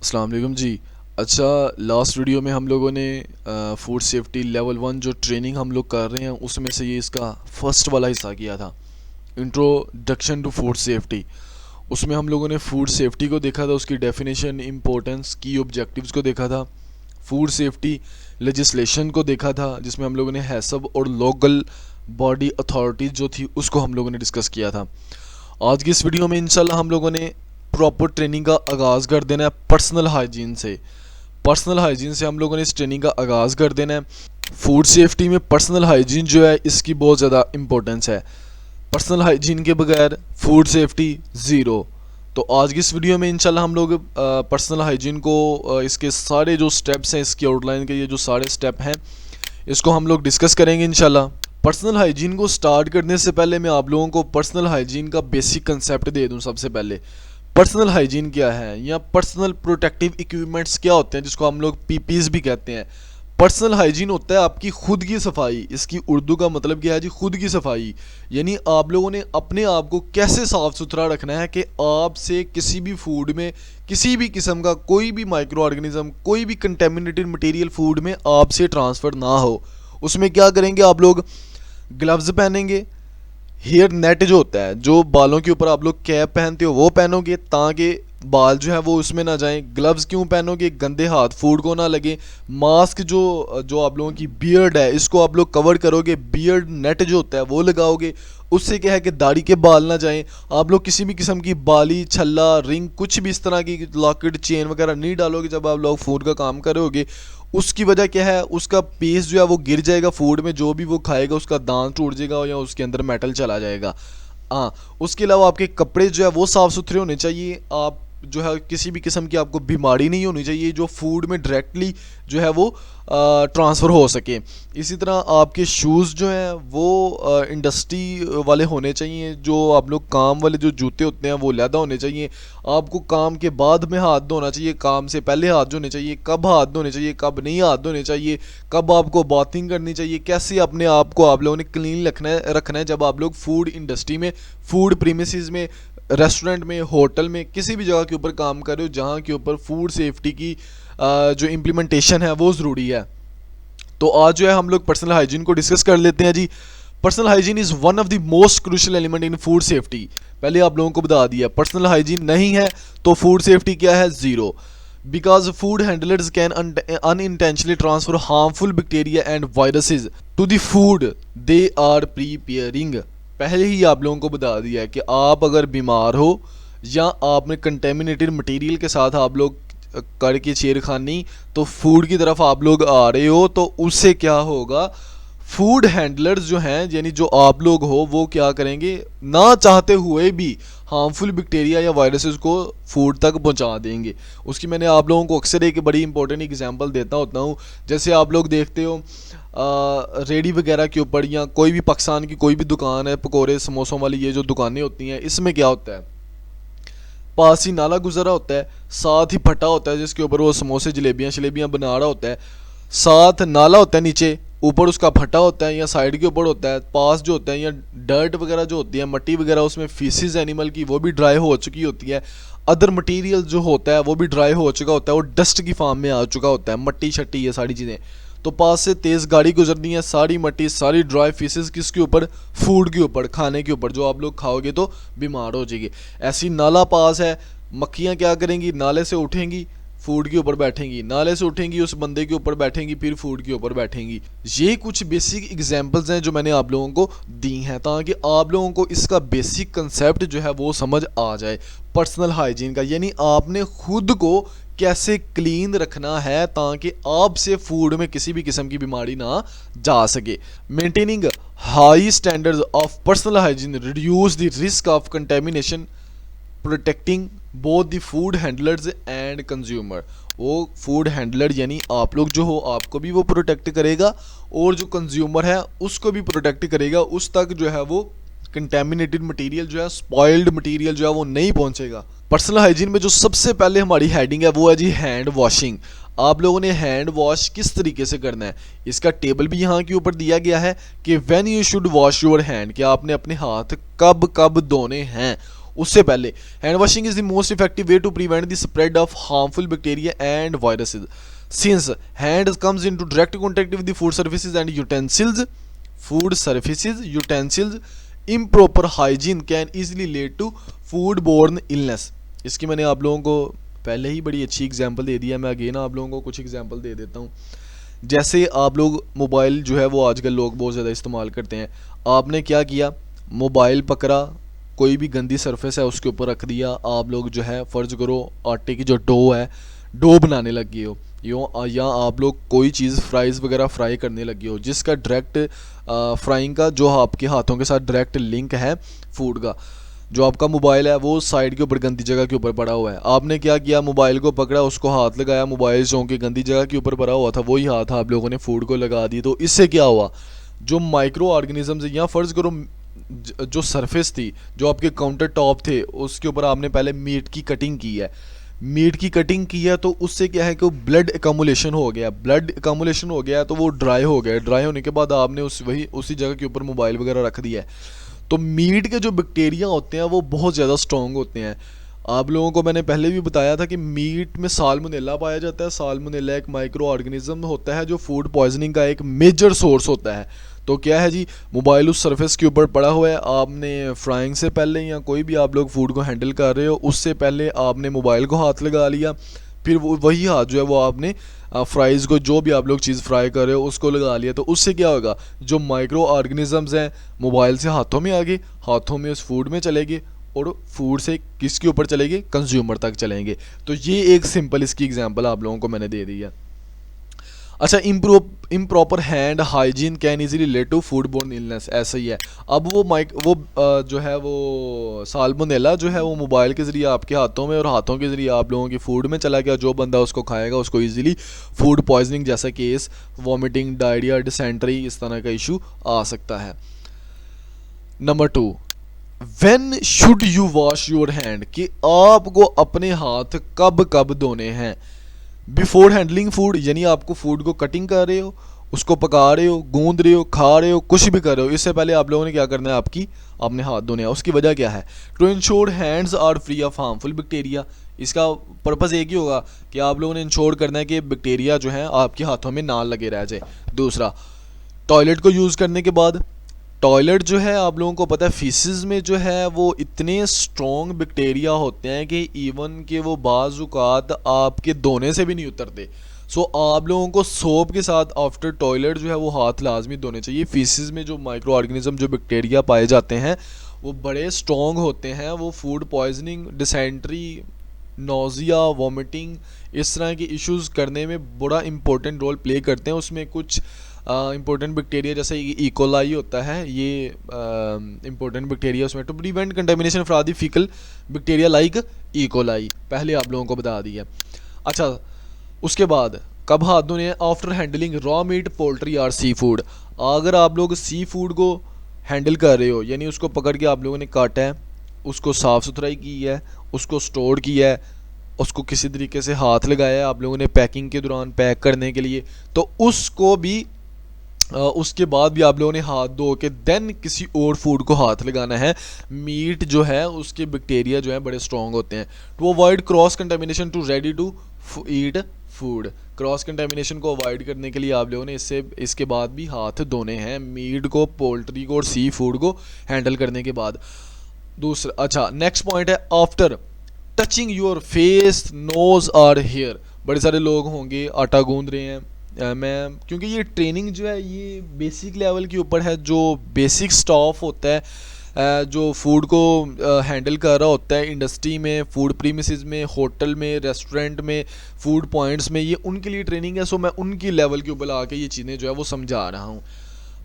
अस्सलाम वालेकुम जी। अच्छा, लास्ट वीडियो में हम लोगों ने फूड सेफ्टी लेवल 1 जो ट्रेनिंग हम लोग कर रहे हैं उसमें से ये इसका फर्स्ट वाला हिस्सा किया था, इंट्रोडक्शन टू फूड सेफ्टी। उसमें हम लोगों ने फूड सेफ्टी को देखा था, उसकी डेफिनेशन, इम्पोर्टेंस, की ऑब्जेक्टिव्स को देखा था। फूड सेफ्टी लेजिस्लेशन को देखा था जिसमें हम लोगों ने हैसब और लोकल बॉडी अथॉरिटीज़ जो थी उसको हम लोगों ने डिस्कस किया था। आज की इस वीडियो में इंशाल्लाह हम लोगों ने प्रॉपर ट्रेनिंग का आगाज़ कर देना है पर्सनल हाइजीन से। पर्सनल हाइजीन से हम लोगों ने इस ट्रेनिंग का आगाज़ कर देना है। फूड सेफ्टी में पर्सनल हाइजीन जो है इसकी बहुत ज़्यादा इंपॉर्टेंस है। पर्सनल हाइजीन के बगैर फूड सेफ्टी ज़ीरो। तो आज की इस वीडियो में इंशाल्लाह हम लोग पर्सनल हाइजीन को इसके सारे जो स्टेप्स हैं, इसकी आउटलाइन के ये जो सारे स्टेप हैं इसको हम लोग डिस्कस करेंगे इंशाल्लाह। पर्सनल हाइजीन को स्टार्ट करने से पहले मैं आप लोगों को पर्सनल हाइजीन का बेसिक कंसेप्ट दे दूं। सबसे पहले पर्सनल हाइजीन क्या है या पर्सनल प्रोटेक्टिव इक्विपमेंट्स क्या होते हैं, जिसको हम लोग पीपीज भी कहते हैं। पर्सनल हाइजीन होता है आपकी खुद की सफाई। इसकी उर्दू का मतलब क्या है जी? खुद की सफाई। यानी आप लोगों ने अपने आप को कैसे साफ़ सुथरा रखना है कि आपसे किसी भी फूड में किसी भी किस्म का कोई भी माइक्रो ऑर्गेनिज्म, कोई भी कंटेमिनेटेड मटेरियल फूड में आपसे ट्रांसफ़र ना हो। उसमें क्या करेंगे आप लोग? ग्लव्स पहनेंगे, हेयर नेट जो होता है, जो बालों के ऊपर आप लोग कैप पहनते हो वो पहनोगे ताकि बाल जो है वो उसमें ना जाएं। ग्लव्स क्यों पहनोगे? गंदे हाथ फूड को ना लगे। मास्क जो जो आप लोगों की बियर्ड है इसको आप लोग कवर करोगे, बियर्ड नेट जो होता है वो लगाओगे। उससे क्या है कि दाढ़ी के बाल ना जाएं। आप लोग किसी भी किस्म की बाली, छल्ला, रिंग, कुछ भी इस तरह की लॉकेट, चेन वगैरह नहीं डालोगे जब आप लोग फूड का काम करोगे। उसकी वजह क्या है? उसका पीस जो है वो गिर जाएगा फूड में, जो भी वो खाएगा उसका दांत टूट जाएगा या उसके अंदर मेटल चला जाएगा। हाँ, उसके अलावा आपके कपड़े जो है वो साफ़ सुथरे होने चाहिए। आप जो है किसी भी किस्म की आपको बीमारी नहीं होनी चाहिए जो फूड में डायरेक्टली जो है वो ट्रांसफ़र हो सके। इसी तरह आपके शूज़ जो हैं वो इंडस्ट्री वाले होने चाहिए। जो आप लोग काम वाले जो जूते होते हैं वो लैदा होने चाहिए। आपको काम के बाद में हाथ धोना चाहिए, काम से पहले हाथ धोने चाहिए। कब हाथ धोने चाहिए, कब नहीं हाथ धोने चाहिए, कब आपको बाथिंग करनी चाहिए, कैसे अपने आप को आप लोगों ने क्लीन रखना है जब आप लोग फूड इंडस्ट्री में, फूड प्रीमिसेस में, रेस्टोरेंट में, होटल में, किसी भी जगह के ऊपर काम कर रहे हो जहाँ के ऊपर फूड सेफ्टी की जो इम्प्लीमेंटेशन है वो ज़रूरी है। तो आज जो है हम लोग पर्सनल हाइजीन को डिस्कस कर लेते हैं जी। Personal hygiene is one of the most crucial element in food safety. पहले आप लोगों को बता दिया, पर्सनल हाइजीन नहीं है तो फूड सेफ्टी क्या है? Zero. Because food handlers can unintentionally transfer harmful bacteria and viruses to the food they are preparing। पहले ही आप लोगों को बता दिया है कि आप अगर बीमार हो या आपने कंटेमिनेटेड मटेरियल के साथ आप लोग करके छेड़खानी तो फूड की तरफ आप लोग आ रहे हो, तो उससे क्या होगा? फूड हैंडलर्स जो हैं, यानी जो आप लोग हो, वो क्या करेंगे? ना चाहते हुए भी हार्मफुल बैक्टीरिया या वायरसेस को फूड तक पहुंचा देंगे। उसकी मैंने आप लोगों को अक्सर एक बड़ी इंपॉर्टेंट एग्जांपल देता होता हूँ। जैसे आप लोग देखते हो रेडी वगैरह के ऊपर या कोई भी पाकिस्तान की कोई भी दुकान है, पकोड़े समोसों वाली ये जो दुकानें होती हैं, इसमें क्या होता है? पास ही नाला गुजरा होता है, साथ ही फटा होता है जिसके ऊपर वो समोसे जलेबियाँ शलेबियाँ बना रहा होता है। साथ नाला होता है, नीचे ऊपर उसका फटा होता है या साइड के ऊपर होता है। पास जो होता है या डर्ट वगैरह जो होती है, मट्टी वगैरह, उसमें फीसिस एनिमल की वो भी ड्राई हो चुकी होती है। अदर मटेरियल जो होता है वो भी ड्राई हो चुका होता है, वो डस्ट की फॉर्म में आ चुका होता है, मट्टी शट्टी ये सारी चीज़ें। तो पास से तेज़ गाड़ी गुजरनी है, सारी मट्टी, सारी ड्राई फीसिस किसके ऊपर? फूड के ऊपर, खाने के ऊपर, जो आप लोग खाओगे तो बीमार हो जाएगी। ऐसी नाला पास है, मक्खियाँ क्या करेंगी? नाले से उठेंगी, फूड के ऊपर बैठेंगी, नाले से उठेंगी, उस बंदे के ऊपर बैठेंगी, फिर फूड के ऊपर बैठेंगी। ये कुछ बेसिक एग्जांपल्स हैं जो मैंने आप लोगों को दी हैं ताकि आप लोगों को इसका बेसिक कंसेप्ट जो है वो समझ आ जाए पर्सनल हाइजीन का। यानी आपने खुद को कैसे क्लीन रखना है ताकि आपसे फूड में किसी भी किस्म की बीमारी ना जा सके। Maintaining high standards of personal hygiene reduce the risk of contamination, protecting both the food handlers and consumer. वो फूड हैंडलर यानी आप लोग जो हो, आपको भी वो प्रोटेक्ट करेगा और जो कंज्यूमर है उसको भी प्रोटेक्ट करेगा। उस तक जो है वो कंटेमिनेटेड मटेरियल जो है, स्पॉइल्ड मटेरियल जो है वो नहीं पहुंचेगा। पर्सनल हाइजीन में जो सबसे पहले हमारी हेडिंग है वो है जी हैंड वॉशिंग। आप लोगों ने हैंड वॉश किस तरीके से करना है इसका टेबल भी यहाँ के ऊपर दिया गया है कि when you should wash your hand, कि आपने अपने हाथ कब कब धोने हैं। उससे पहले। Hand washing is the most effective way to prevent the spread of harmful bacteria and viruses since hand comes into direct contact with the food surfaces and utensils. Food surfaces utensils improper hygiene can easily lead to food borne illness. इसकी मैंने आप लोगों को पहले ही बड़ी अच्छी example दे दिया, मैं अगेन आप लोगों को कुछ एग्जांपल दे देता हूँ। जैसे आप लोग मोबाइल जो है वो आजकल लोग बहुत ज़्यादा इस्तेमाल करते हैं। आपने क्या किया, मोबाइल पकड़ा, कोई भी गंदी सरफेस है उसके ऊपर रख दिया, आप लोग जो है फ़र्ज़ करो आटे की जो डो है, डो बनाने लग गए हो या आप लोग कोई चीज़ फ्राइज़ वगैरह फ्राई करने लगे हो जिसका डायरेक्ट फ्राइंग का जो आपके हाथों के साथ डायरेक्ट लिंक है फूड का। जो आपका मोबाइल है वो साइड के ऊपर गंदी जगह के ऊपर पड़ा हुआ है, आपने क्या किया, मोबाइल को पकड़ा, उसको हाथ लगाया, मोबाइल चौंके गंदी जगह के ऊपर पड़ा हुआ था, वही हाथ आप लोगों ने फूड को लगा दी। तो इससे क्या हुआ, जो माइक्रो ऑर्गेनिजम्स या फ़र्ज़ करो जो सरफेस थी, जो आपके काउंटर टॉप थे, उसके ऊपर आपने पहले मीट की कटिंग की है, मीट की कटिंग की है, तो उससे क्या है कि वो ब्लड एकमुलेशन हो गया, ब्लड एकमुलेशन हो गया तो वो ड्राई हो गया, ड्राई होने के बाद आपने उसी जगह के ऊपर मोबाइल वगैरह रख दिया है। तो मीट के जो बैक्टीरिया होते हैं वो बहुत ज़्यादा स्ट्रॉन्ग होते हैं। आप लोगों को मैंने पहले भी बताया था कि मीट में साल्मोनेला पाया जाता है। साल्मोनेला एक माइक्रो ऑर्गेनिज्म होता है जो फूड पॉइजनिंग का एक मेजर सोर्स होता है। तो क्या है जी, मोबाइल उस सरफेस के ऊपर पड़ा हुआ है, आपने फ्राइंग से पहले या कोई भी आप लोग फूड को हैंडल कर रहे हो उससे पहले आपने मोबाइल को हाथ लगा लिया, फिर वही हाथ जो है वो आपने फ्राइज़ को, जो भी आप लोग चीज़ फ्राई कर रहे हो उसको लगा लिया। तो उससे क्या होगा, जो माइक्रो ऑर्गेनिजम्स हैं मोबाइल से हाथों में आ गए, हाथों में उस फूड में चलेंगे और फूड से किसके ऊपर चलेंगे, कंज्यूमर तक चलेंगे। तो ये एक सिंपल इसकी एग्जांपल आप लोगों को मैंने दे दी है। अच्छा, improper hand hygiene can easily lead to food borne illness, ऐसा ही है। अब जो है वो साल्मोनेला जो है वो मोबाइल के ज़रिए आपके हाथों में और हाथों के ज़रिए आप लोगों की फूड में चला गया, जो बंदा उसको खाएगा उसको इजीली फूड पॉइजनिंग जैसा केस, वॉमिटिंग, डायरिया, डिसेंट्री, इस तरह का इशू आ सकता है। Number 2, when should you wash your hand, कि आपको अपने हाथ कब कब धोने हैं। बिफोर हैंडलिंग फूड, यानी आपको फूड को कटिंग कर रहे हो, उसको पका रहे हो, गूंद रहे हो, खा रहे हो, कुछ भी कर रहे हो, इससे पहले आप लोगों ने क्या करना है, अपने हाथ धोने हैं। उसकी वजह क्या है, to ensure hands are free of harmful bacteria. इसका पर्पज़ एक ही होगा कि आप लोगों ने इंश्योर करना है कि बैक्टीरिया जो है आपके हाथों में ना लगे रह जाए। दूसरा, टॉयलेट को यूज़ करने के बाद, टॉयलेट जो है आप लोगों को पता है फीसिस में जो है वो इतने स्ट्रॉन्ग बैक्टीरिया होते हैं कि इवन के वो बाज़-औक़ात आपके धोने से भी नहीं उतरते। सो आप लोगों को सोप के साथ आफ्टर टॉयलेट जो है वो हाथ लाजमी धोने चाहिए। फीसिस में जो माइक्रो ऑर्गेनिज्म जो बैक्टीरिया पाए जाते हैं वो बड़े स्ट्रॉन्ग होते हैं, वो food poisoning, dysentery, nausea, vomiting, इस तरह के इश्यूज़ करने में बड़ा इंपॉर्टेंट रोल प्ले करते हैं। उसमें कुछ इंपॉर्टेंट बैक्टीरिया जैसे इकोलाई होता है, ये इंपॉर्टेंट बैक्टीरिया उसमें, to prevent contamination from the faecal bacteria like E coli, पहले आप लोगों को बता दिया। अच्छा, उसके बाद कब हाथ धोने हैं, after handling raw meat, poultry और सी फूड। अगर आप लोग सी फूड को हैंडल कर रहे हो, यानी उसको पकड़ के आप लोगों ने काटा है, उसको साफ़ सुथराई की है, उसको स्टोर किया है, उसको किसी तरीके से हाथ लगाया है आप लोगों ने पैकिंग के दौरान पैक करने के लिए, तो उसको भी उसके बाद भी आप लोगों ने हाथ धो के देन किसी और फूड को हाथ लगाना है। मीट जो है उसके बैक्टीरिया जो है बड़े स्ट्रॉन्ग होते हैं। To avoid cross contamination to ready to eat food, cross contamination को अवॉइड करने के लिए आप लोगों ने इसके बाद भी हाथ धोने हैं, मीट को, पोल्ट्री को और सी फूड को हैंडल करने के बाद। दूसरा, अच्छा नेक्स्ट पॉइंट है, after touching your face, nose और हेयर। बड़े सारे लोग होंगे आटा गूंद रहे हैं, मैं क्योंकि ये ट्रेनिंग जो है ये बेसिक लेवल के ऊपर है, जो बेसिक स्टाफ होता है जो फूड को हैंडल कर रहा होता है इंडस्ट्री में, फूड प्रीमिसेस में, होटल में, रेस्टोरेंट में, फूड पॉइंट्स में, ये उनके लिए ट्रेनिंग है। सो मैं उनकी लेवल के ऊपर आके ये चीज़ें जो है वो समझा रहा हूँ।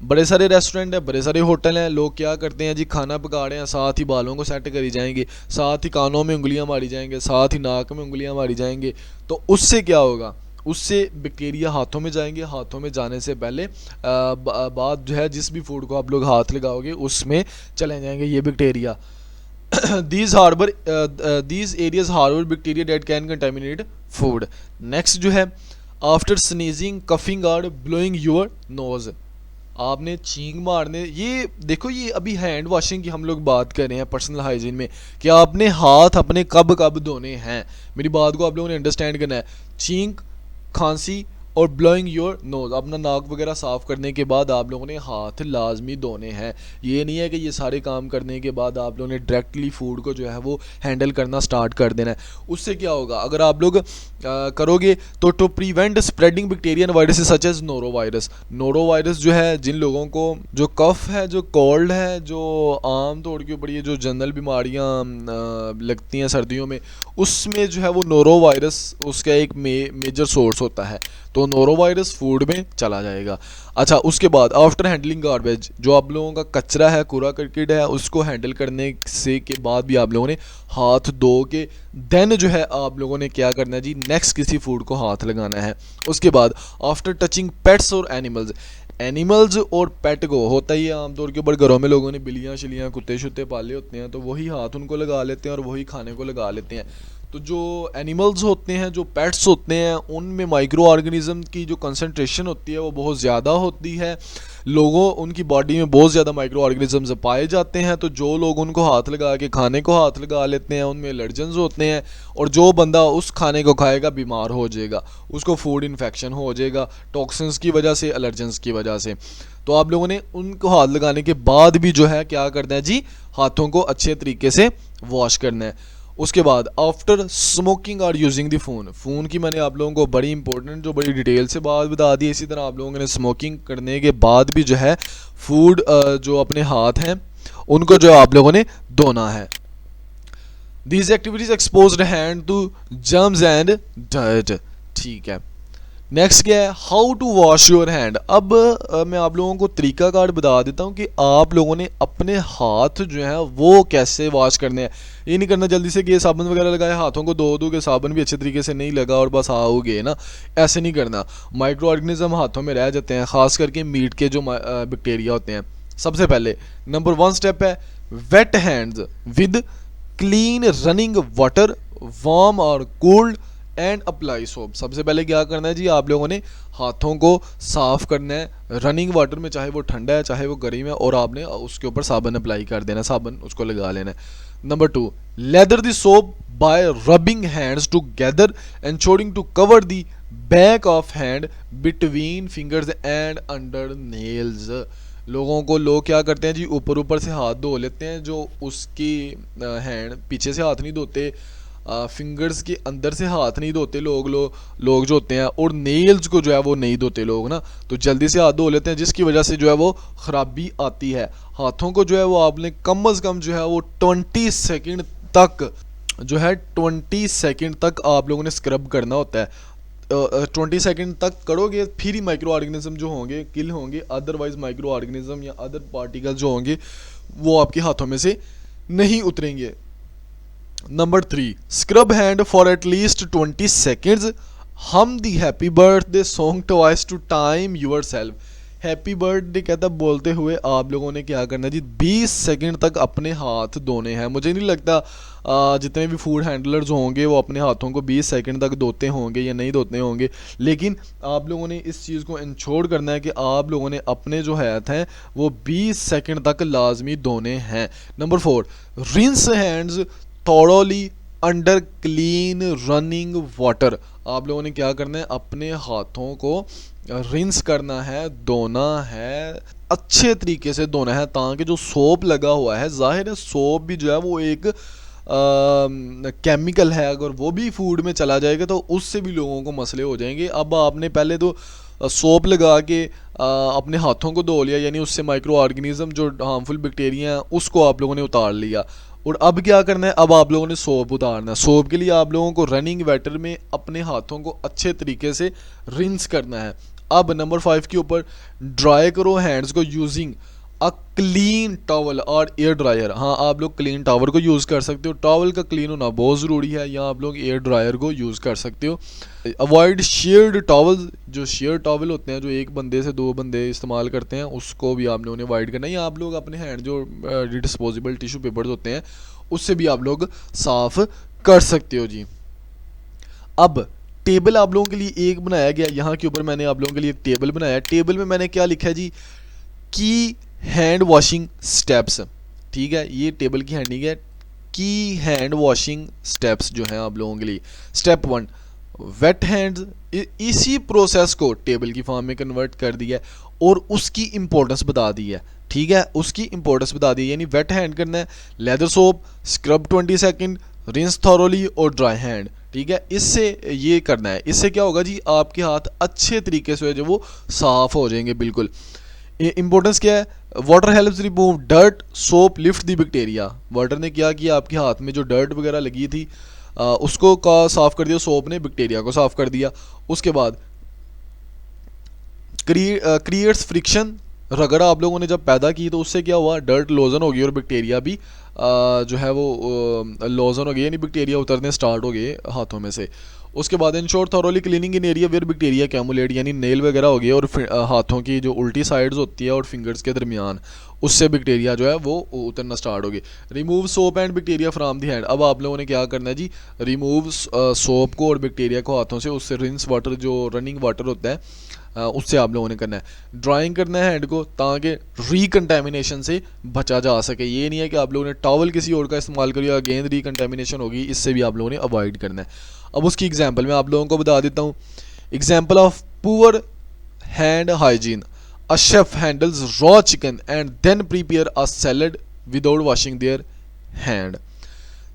बड़े सारे रेस्टोरेंट है, बड़े सारे होटल हैं, लोग क्या करते हैं जी, खाना पका रहे हैं, साथ ही बालों को सेट करी जाएंगे, साथ ही कानों में उंगलियां मारी जाएंगे, साथ ही नाक में उंगलियां मारी जाएंगे। तो उससे क्या होगा, उससे बैक्टीरिया हाथों में जाएंगे, हाथों में जाने से पहले बाद जो है जिस भी फूड को आप लोग हाथ लगाओगे उसमें चले जाएंगे ये bacteria. these areas harbor bacteria that can contaminate food. Next जो है, आफ्टर स्नीजिंग, कफिंग और ब्लोइंग योर नोज। आपने छींक मारने, ये देखो ये अभी हैंड वॉशिंग की हम लोग बात कर रहे हैं पर्सनल हाइजीन में, कि आपने हाथ अपने कब कब धोने हैं। मेरी बात को आप लोगों ने अंडरस्टैंड करना है। छींक, खांसी और ब्लोइंग योर नोज, अपना नाक वगैरह साफ़ करने के बाद आप लोगों ने हाथ लाजमी धोने हैं। ये नहीं है कि ये सारे काम करने के बाद आप लोगों ने डायरेक्टली फूड को जो है वो हैंडल करना स्टार्ट कर देना है। उससे क्या होगा, अगर आप लोग करोगे तो to prevent spreading bacteria and viruses such as norovirus. Norovirus जो है, जिन लोगों को जो कफ है, जो कोल्ड है, जो आम तौर के ऊपर ये जो जनरल बीमारियाँ लगती हैं सर्दियों में, उसमें जो है वो नोरो वायरस उसका एक मेजर सोर्स होता है। तो नोरो वायरस फूड में चला जाएगा। अच्छा, उसके बाद आफ्टर हैंडलिंग गार्बेज, जो आप लोगों का कचरा है, कूड़ा करकट है, उसको हैंडल करने से के बाद भी आप लोगों ने हाथ धो के देन जो है आप लोगों ने क्या करना है जी, नेक्स्ट किसी फूड को हाथ लगाना है। उसके बाद आफ्टर टचिंग पेट्स और एनिमल्स, एनिमल्स और पेट को होता ही है आमतौर के ऊपर घरों में लोगों ने बिल्लियाँ शिलियाँ कुत्ते शुत्ते पाले होते हैं, तो वही हाथ उनको लगा लेते हैं और वही खाने को लगा लेते हैं। तो जो एनिमल्स होते हैं, जो पेट्स होते हैं, उनमें माइक्रो ऑर्गेनिज्म की जो कंसंट्रेशन होती है वो बहुत ज़्यादा होती है। लोगों उनकी बॉडी में बहुत ज़्यादा माइक्रो ऑर्गेनिजम्स पाए जाते हैं, तो जो लोग उनको हाथ लगा के खाने को हाथ लगा लेते हैं उनमें एलर्जेंस होते हैं, और जो बंदा उस खाने को खाएगा बीमार हो जाएगा, उसको फूड इन्फेक्शन हो जाएगा टॉक्सिन्स की वजह से, एलर्जेंस की वजह से। तो आप लोगों ने उनको हाथ लगाने के बाद भी जो है क्या करना है जी, हाथों को अच्छे तरीके से वॉश करना है। उसके बाद आफ्टर स्मोकिंग और यूजिंग द फ़ोन, फ़ोन की मैंने आप लोगों को बड़ी इंपॉर्टेंट जो बड़ी डिटेल से बात बता दी। इसी तरह आप लोगों ने स्मोकिंग करने के बाद भी जो है फूड जो अपने हाथ हैं उनको जो आप लोगों ने धोना है। These activities exposed hand to germs and dirt. ठीक है, नेक्स्ट क्या है, how to wash your hand. अब मैं आप लोगों को तरीकाकार बता देता हूँ कि आप लोगों ने अपने हाथ जो है वो कैसे वॉश करने हैं। ये नहीं करना जल्दी से कि साबुन वगैरह लगाए हाथों को धो दो के साबुन भी अच्छे तरीके से नहीं लगा और बस आओगे ना, ऐसे नहीं करना। माइक्रो ऑर्गेनिज्म हाथों में रह जाते हैं, ख़ास करके मीट के जो बैक्टीरिया होते हैं। सबसे पहले नंबर 1 स्टेप है wet hands with clean running water, warm और कोल्ड एंड अप्लाई सोप। सबसे पहले क्या करना है जी, आप लोगों ने हाथों को साफ़ करना है रनिंग वाटर में, चाहे वो ठंडा है चाहे वो गर्म है, और आपने उसके ऊपर साबुन अप्लाई कर देना, साबुन उसको लगा लेना है। Number 2, lather the soap by rubbing hands together ensuring to cover the back of hand between fingers and under nails. लोगों को लोग क्या करते हैं जी, ऊपर ऊपर से हाथ धो लेते हैं, जो उसकी हैंड पीछे से हाथ नहीं धोते, फिंगर्स के अंदर से हाथ नहीं धोते लोग जो होते हैं, और नेल्स को जो है वो नहीं धोते लोग ना, तो जल्दी से हाथ धो लेते हैं, जिसकी वजह से जो है वो ख़राबी आती है। हाथों को जो है वो आपने कम अज़ कम जो है वो 20 सेकंड तक जो है 20 सेकंड तक आप लोगों ने स्क्रब करना होता है। 20 सेकंड तक करोगे फिर ही माइक्रो ऑर्गेनिज्म जो होंगे किल होंगे, अदरवाइज माइक्रो ऑर्गेनिज्म या अदर पार्टिकल जो होंगे वो आपके हाथों में से नहीं उतरेंगे। Number 3, scrub hand for at least 20 seconds, hum the happy birthday song twice to time yourself. Happy birthday कहता बोलते हुए आप लोगों ने क्या करना है जी, 20 सेकंड तक अपने हाथ धोने हैं। मुझे नहीं लगता जितने भी फूड हैंडलर्स होंगे वो अपने हाथों को 20 सेकंड तक धोते होंगे या नहीं धोते होंगे, लेकिन आप लोगों ने इस चीज़ को इंश्योर करना है कि आप लोगों ने अपने जो हाथ हैं वो 20 सेकंड तक लाजमी धोने हैं। Number 4, rinse hands thoroughly under clean running water. आप लोगों ने क्या करना है, अपने हाथों को रिंस करना है, धोना है, अच्छे तरीके से धोना है, ताकि जो सोप लगा हुआ है, जाहिर है सोप भी जो है वो एक केमिकल है, अगर वो भी फूड में चला जाएगा तो उससे भी लोगों को मसले हो जाएंगे। अब आपने पहले तो सोप लगा के अपने हाथों को धो लिया, यानी उससे माइक्रो ऑर्गेनिज्म जो हार्मफुल बैक्टीरिया हैं उसको आप लोगों ने उतार लिया, और अब क्या करना है, अब आप लोगों ने सोप उतारना है। सोप के लिए आप लोगों को रनिंग वाटर में अपने हाथों को अच्छे तरीके से रिंस करना है। अब नंबर 5 के ऊपर ड्राई करो हैंड्स को यूजिंग अ क्लीन टॉवल और एयर ड्रायर। हाँ, आप लोग क्लीन टॉवल को यूज़ कर सकते हो, टॉवल का क्लीन होना बहुत ज़रूरी है, या आप लोग एयर ड्रायर को यूज़ कर सकते हो। अवॉइड शेयर्ड टॉवल, जो शेयर टॉवल होते हैं जो एक बंदे से 2 बंदे इस्तेमाल करते हैं, उसको भी आप लोगों ने अवॉइड करना है। या आप लोग अपने हैंड जो डिस्पोजेबल टिश्यू पेपर्स होते हैं उससे भी आप लोग साफ़ कर सकते हो जी। अब टेबल आप लोगों के लिए एक बनाया गया, यहाँ के ऊपर मैंने आप लोगों के लिए एक टेबल बनाया है। टेबल में मैंने क्या लिखा है जी, की हैंड वॉशिंग स्टेप्स, ठीक है, ये टेबल की हैंडिंग है। की हैंड वॉशिंग स्टेप्स जो हैं आप लोगों के लिए, स्टेप 1 वेट हैंड्स, इसी प्रोसेस को टेबल की फॉर्म में कन्वर्ट कर दिया है और उसकी इंपॉर्टेंस बता दी है, ठीक है, उसकी इंपॉर्टेंस बता दी है। यानी वेट हैंड करना है, leather soap, scrub 20 second, rinse thoroughly और ड्राई हैंड, ठीक है, इससे ये करना है। इससे क्या होगा जी, आपके हाथ अच्छे तरीके से जो वो साफ हो जाएंगे बिल्कुल। इंपॉर्टेंस क्या है, water helps remove dirt, soap lift the bacteria. Water ने क्या किया, आपके हाथ में जो डर्ट वगैरह लगी थी उसको का साफ कर दिया, सोप ने बैक्टीरिया को साफ कर दिया। उसके बाद क्रिएट्स फ्रिक्शन, रगड़ आप लोगों ने जब पैदा की तो उससे क्या हुआ, डर्ट लॉजन हो गई और बैक्टीरिया भी जो है वो लॉजन हो गई, यानी बैक्टीरिया उतरने स्टार्ट हो गए हाथों में से। उसके बाद ensure thoroughly cleaning in area where bacteria accumulate, यानी नेल वगैरह हो गए और हाथों की जो उल्टी साइड्स होती है और फिंगर्स के दरमियान, उससे बैक्टीरिया जो है वो उतरना स्टार्ट हो गई। Remove soap and bacteria from the hand, अब आप लोगों ने क्या करना है जी, रिमूव सोप को और बैक्टीरिया को हाथों से, उससे रिंस वाटर जो रनिंग वाटर होता है उससे आप लोगों ने करना है। ड्राइंग करना है हैंड को ताकि रिकंटेमिनेशन से बचा जा सके। ये नहीं है कि आप लोगों ने टॉवल किसी और का इस्तेमाल करिए, अगेन रिकंटेमिनेशन होगी, इससे भी आप लोगों ने अवॉइड करना है। अब उसकी एग्जांपल मैं आप लोगों को बता देता हूँ। Example of poor hand hygiene, a chef handles raw chicken and then prepare a salad without washing their hand.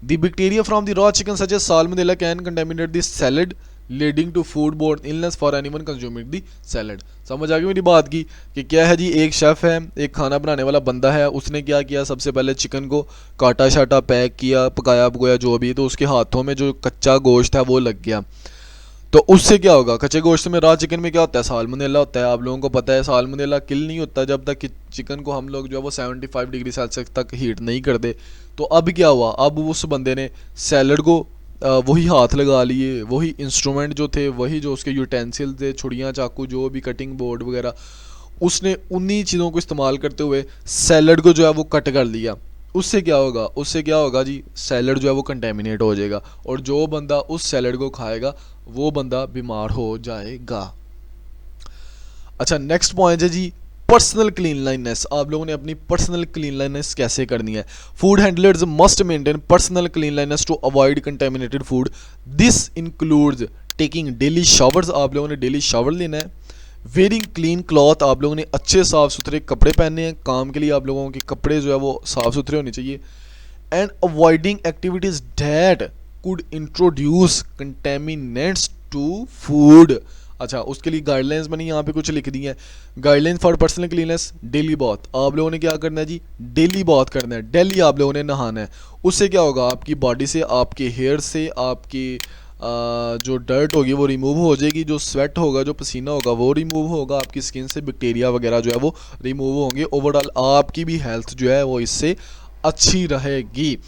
The bacteria from the raw chicken such as salmonella can contaminate the salad leading to foodborne illness for anyone consuming the salad। समझ आ गई मेरी बात की कि क्या है जी, एक chef है, एक खाना बनाने वाला बंदा है, उसने क्या किया, सबसे पहले चिकन को काटा शाटा, पैक किया, पकाया पकाया जो भी, तो उसके हाथों में जो कच्चा गोश्त है वो लग गया। तो उससे क्या होगा, कच्चे गोश्त में, रॉ चिकन में क्या होता है, साल्मोनेला होता है। आप लोगों को पता है साल्मोनेला किल नहीं होता जब तक कि चिकन को हम लोग जो है वो 75 डिग्री सेल्सियस तक हीट नहीं कर दे। तो अब क्या हुआ, अब उस बंदे ने सैलड को वही हाथ लगा लिए, वही इंस्ट्रूमेंट जो थे, वही जो उसके यूटेंसिल थे, छुड़ियाँ, चाकू, जो भी कटिंग बोर्ड वगैरह, उसने उन्हीं चीज़ों को इस्तेमाल करते हुए सैलड को जो है वो कट कर लिया। उससे क्या होगा, उससे क्या होगा जी, सैलड जो है वो कंटेमिनेट हो जाएगा और जो बंदा उस सैलड को खाएगा वो बंदा बीमार हो जाएगा। अच्छा, नेक्स्ट पॉइंट है जी पर्सनल क्लीनलीनेस। आप लोगों ने अपनी पर्सनल क्लीनलीनेस कैसे करनी है। Food handlers must maintain personal cleanliness to avoid contaminated food. This includes taking daily showers, आप लोगों ने डेली शावर लेना है। वेयरिंग क्लीन क्लॉथ, आप लोगों ने अच्छे साफ़ सुथरे कपड़े पहनने हैं, काम के लिए आप लोगों के कपड़े जो है वो साफ़ सुथरे होने चाहिए। And avoiding activities that could introduce contaminants to food. अच्छा, उसके लिए गाइडलाइंस मैंने यहाँ पे कुछ लिख दी हैं। Guidelines for personal cleanness, daily bath, आप लोगों ने क्या करना है जी, डेली बॉथ करना है, डेली आप लोगों ने नहाना है। उससे क्या होगा, आपकी बॉडी से, आपके हेयर से, आपकी जो डर्ट होगी वो रिमूव हो जाएगी, जो स्वेट होगा, जो पसीना होगा वो रिमूव होगा, आपकी स्किन से बैक्टीरिया वगैरह जो है वो रिमूव होंगे। ओवरऑल आपकी भी हेल्थ जो है वो इससे अच्छी रहेगी।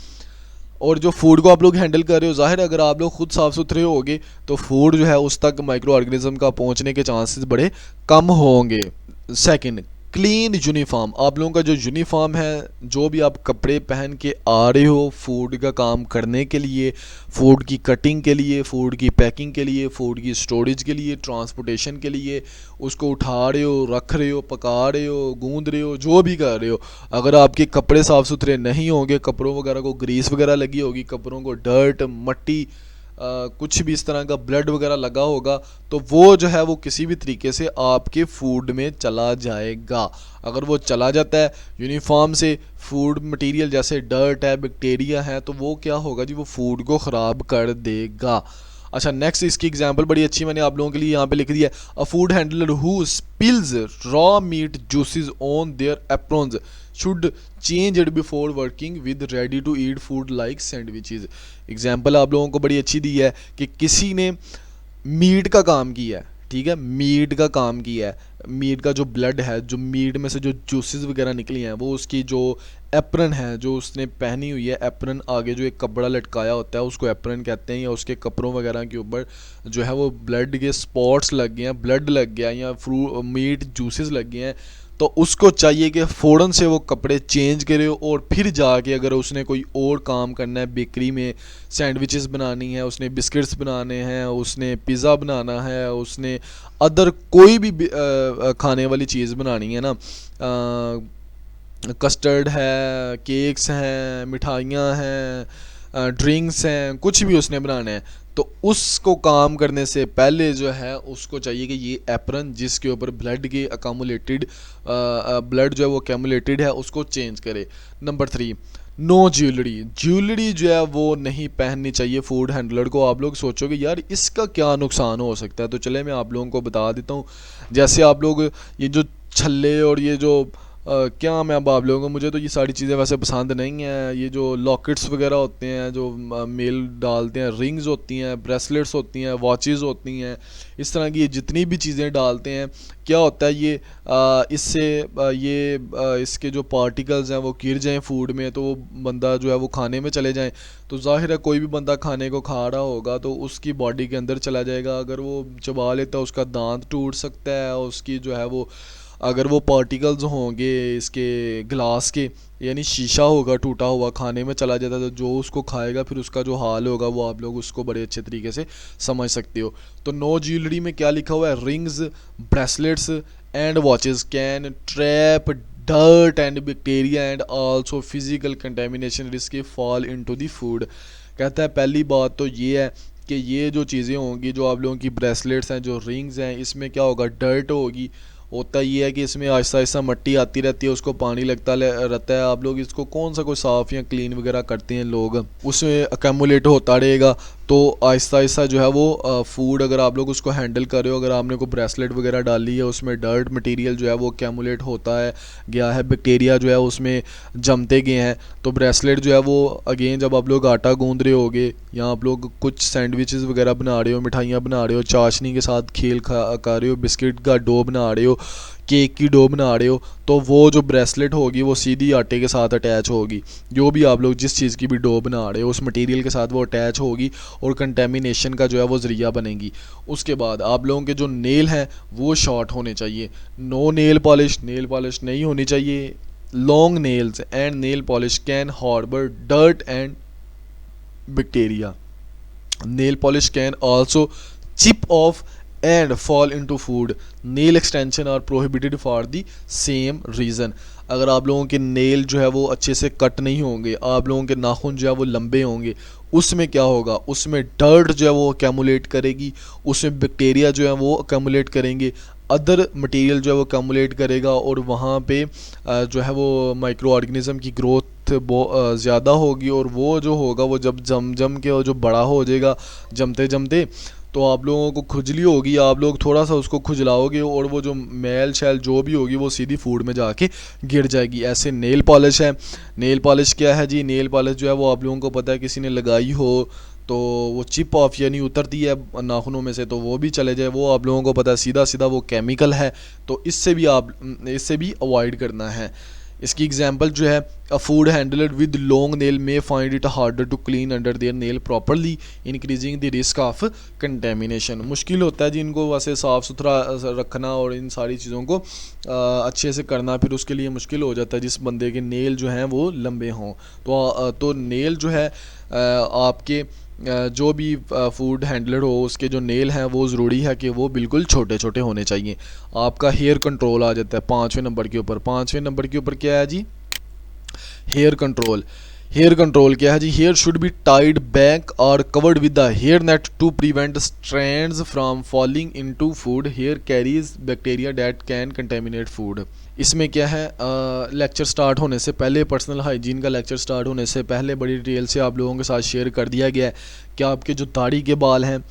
और जो फूड को आप लोग हैंडल कर रहे हो, जाहिर है अगर आप लोग खुद साफ़ सुथरे होगे तो फूड जो है उस तक माइक्रो ऑर्गेनिज्म का पहुंचने के चांसेस बड़े कम होंगे। सेकंड, क्लीन यूनिफॉर्म, आप लोगों का जो यूनिफॉर्म है, जो भी आप कपड़े पहन के आ रहे हो फूड का काम करने के लिए, फूड की कटिंग के लिए, फूड की पैकिंग के लिए, फूड की स्टोरेज के लिए, ट्रांसपोर्टेशन के लिए, उसको उठा रहे हो, रख रहे हो, पका रहे हो, गूंद रहे हो, जो भी कर रहे हो, अगर आपके कपड़े साफ़ सुथरे नहीं होंगे, कपड़ों वगैरह को ग्रीस वगैरह लगी होगी, कपड़ों को डर्ट, मट्टी, कुछ भी इस तरह का ब्लड वगैरह लगा होगा, तो वो जो है वो किसी भी तरीके से आपके फूड में चला जाएगा। अगर वो चला जाता है यूनिफॉर्म से, फूड मटेरियल जैसे डर्ट है, बैक्टीरिया है, तो वो क्या होगा जी, वो फूड को ख़राब कर देगा। अच्छा, नेक्स्ट इसकी एग्जांपल बड़ी अच्छी मैंने आप लोगों के लिए यहाँ पे लिख दिया है। A food handler who spills raw meat juices on their aprons should change it before working with ready to eat food like sandwiches. Example आप लोगों को बड़ी अच्छी दी है कि किसी ने मीट का काम किया है, ठीक है, मीट का काम किया है, मीट का जो ब्लड है, जो मीट में से जो जूसेस वगैरह निकली हैं, वो उसकी जो एप्रन है जो उसने पहनी हुई है, एप्रन आगे जो एक कपड़ा लटकाया होता है उसको एप्रन कहते हैं, या उसके कपड़ों वगैरह के ऊपर जो है वो ब्लड के स्पॉट्स लग गए हैं, ब्लड लग गया या मीट जूसेस लग गए हैं, तो उसको चाहिए कि फ़ौरन से वो कपड़े चेंज करे और फिर जाके अगर उसने कोई और काम करना है, बेकरी में सैंडविचेस बनानी है, उसने बिस्किट्स बनाने हैं, उसने पिज़्ज़ा बनाना है, उसने अदर कोई भी खाने वाली चीज़ बनानी है ना, कस्टर्ड है, केक्स हैं, मिठाइयाँ हैं, ड्रिंक्स हैं, कुछ भी उसने बनाना है, तो उसको काम करने से पहले जो है उसको चाहिए कि ये एप्रन जिसके ऊपर ब्लड के अकामुलेटेड ब्लड जो है वो अकामुलेटेड है उसको चेंज करे। नंबर 3, नो ज्वेलरी जो है वो नहीं पहननी चाहिए फूड हैंडलर को। आप लोग सोचोगे यार इसका क्या नुकसान हो सकता है, तो चले मैं आप लोगों को बता देता हूँ। जैसे आप लोग ये जो छल्ले और ये जो क्या मैं अब आप लोगों को, मुझे तो ये सारी चीज़ें वैसे पसंद नहीं हैं, ये जो लॉकेट्स वगैरह होते हैं जो मेल डालते हैं, रिंग्स होती हैं, ब्रेसलेट्स होती हैं, वॉचेस होती हैं, इस तरह की ये जितनी भी चीज़ें डालते हैं, क्या होता है ये इससे इसके जो पार्टिकल्स हैं वो गिर जाएं फूड में, तो वो बंदा जो है वो खाने में चले जाएं, तो जाहिर है कोई भी बंदा खाने को खा रहा होगा तो उसकी बॉडी के अंदर चला जाएगा। अगर वो चबा लेता है उसका दांत टूट सकता है, उसकी जो है वो अगर वो पार्टिकल्स होंगे इसके ग्लास के, यानी शीशा होगा टूटा हुआ खाने में चला जाता है, तो जो उसको खाएगा फिर उसका जो हाल होगा वो आप लोग उसको बड़े अच्छे तरीके से समझ सकते हो। तो नो ज्वेलरी में क्या लिखा हुआ है, rings, bracelets and watches can trap dirt and bacteria and also physical contamination risk fall into the food. कहता है पहली बात तो ये है कि ये जो चीज़ें होंगी, जो आप लोगों की ब्रेसलेट्स हैं, जो रिंग्स हैं, इसमें क्या होगा, डर्ट होगी। होता ये है कि इसमें आहिस्ता आहिस्ता मट्टी आती रहती है, उसको पानी लगता रहता है। आप लोग इसको कौन सा कोई साफ़ या क्लीन वगैरह करते हैं लोग, उसमें अकेमुलेट होता रहेगा। तो आहिस्ता आहिस्ता जो है वो फूड अगर आप लोग उसको हैंडल कर रहे हो, अगर आपने कोई ब्रेसलेट वगैरह डाली है उसमें डर्ट मटेरियल जो है वो अकेमुलेट होता है गया है, बैक्टीरिया जो है उसमें जमते गए हैं, तो ब्रेसलेट जो है वो अगेन जब आप लोग आटा गूंद रहे होगे या आप लोग कुछ सैंडविचेस वगैरह बना रहे हो, मिठाइयाँ बना रहे हो, चाशनी के साथ खेल खा रहे हो, बिस्किट का डो बना रहे हो, केक की डो बना रहे हो, तो वो जो ब्रेसलेट होगी वो सीधी आटे के साथ अटैच होगी। जो भी आप लोग जिस चीज़ की भी डो बना रहे हो उस मटेरियल के साथ वो अटैच होगी और कंटेमिनेशन का जो है वो ज़रिया बनेगी। उसके बाद आप लोगों के जो नेल हैं वो शॉर्ट होने चाहिए। नो नेल पॉलिश नहीं होनी चाहिए। Long nails and nail polish can harbour dirt and bacteria. Nail polish can also chip off and fall into food. Nail extension are prohibited for the same reason. अगर आप लोगों के nail जो है वो अच्छे से कट नहीं होंगे, आप लोगों के नाखून जो है वो लंबे होंगे, उसमें क्या होगा, उसमें डर्ट जो है वो अकेमुलेट करेगी, उसमें बैक्टीरिया जो है वो अकेमुलेट करेंगे, अदर मटेरियल जो है वो अकेमुलेट करेगा और वहाँ पे जो है वो माइक्रो ऑर्गेनिज़म की ग्रोथ ज़्यादा होगी और वो जो होगा वो जब जम के वो जो बड़ा हो जाएगा जमते जमते, तो आप लोगों को खुजली होगी, आप लोग थोड़ा सा उसको खुजलाओगे और वो जो मैल शैल जो भी होगी वो सीधी फूड में जाके गिर जाएगी। ऐसे नेल पॉलिश है। नेल पॉलिश क्या है जी, नेल पॉलिश जो है वो आप लोगों को पता है किसी ने लगाई हो तो वो चिप ऑफ यानी उतरती है नाखूनों में से तो वो भी चले जाए, वो आप लोगों को पता है सीधा सीधा वो केमिकल है, तो इससे भी अवॉइड करना है। इसकी एग्जांपल जो है, a food handler with long nail may find it harder to clean under their nail properly increasing the risk of contamination. मुश्किल होता है जी इनको वैसे साफ़ सुथरा रखना और इन सारी चीज़ों को अच्छे से करना, फिर उसके लिए मुश्किल हो जाता है जिस बंदे के नेल जो हैं वो लंबे हों। तो नेल जो है आपके जो भी फूड हैंडलर हो उसके जो नेल हैं वो ज़रूरी है कि वो बिल्कुल छोटे छोटे होने चाहिए। आपका हेयर कंट्रोल आ जाता है 5वें नंबर के ऊपर। 5वें नंबर के ऊपर क्या है जी, हेयर कंट्रोल। हेयर कंट्रोल क्या है जी, hair should be tied back और covered with the hair net to prevent strands from falling into food. Hair carries bacteria that can contaminate food. इसमें क्या है, लेक्चर स्टार्ट होने से पहले, पर्सनल हाइजीन का लेक्चर स्टार्ट होने से पहले बड़ी डिटेल से आप लोगों के साथ शेयर कर दिया गया है कि आपके जो दाढ़ी के बाल हैं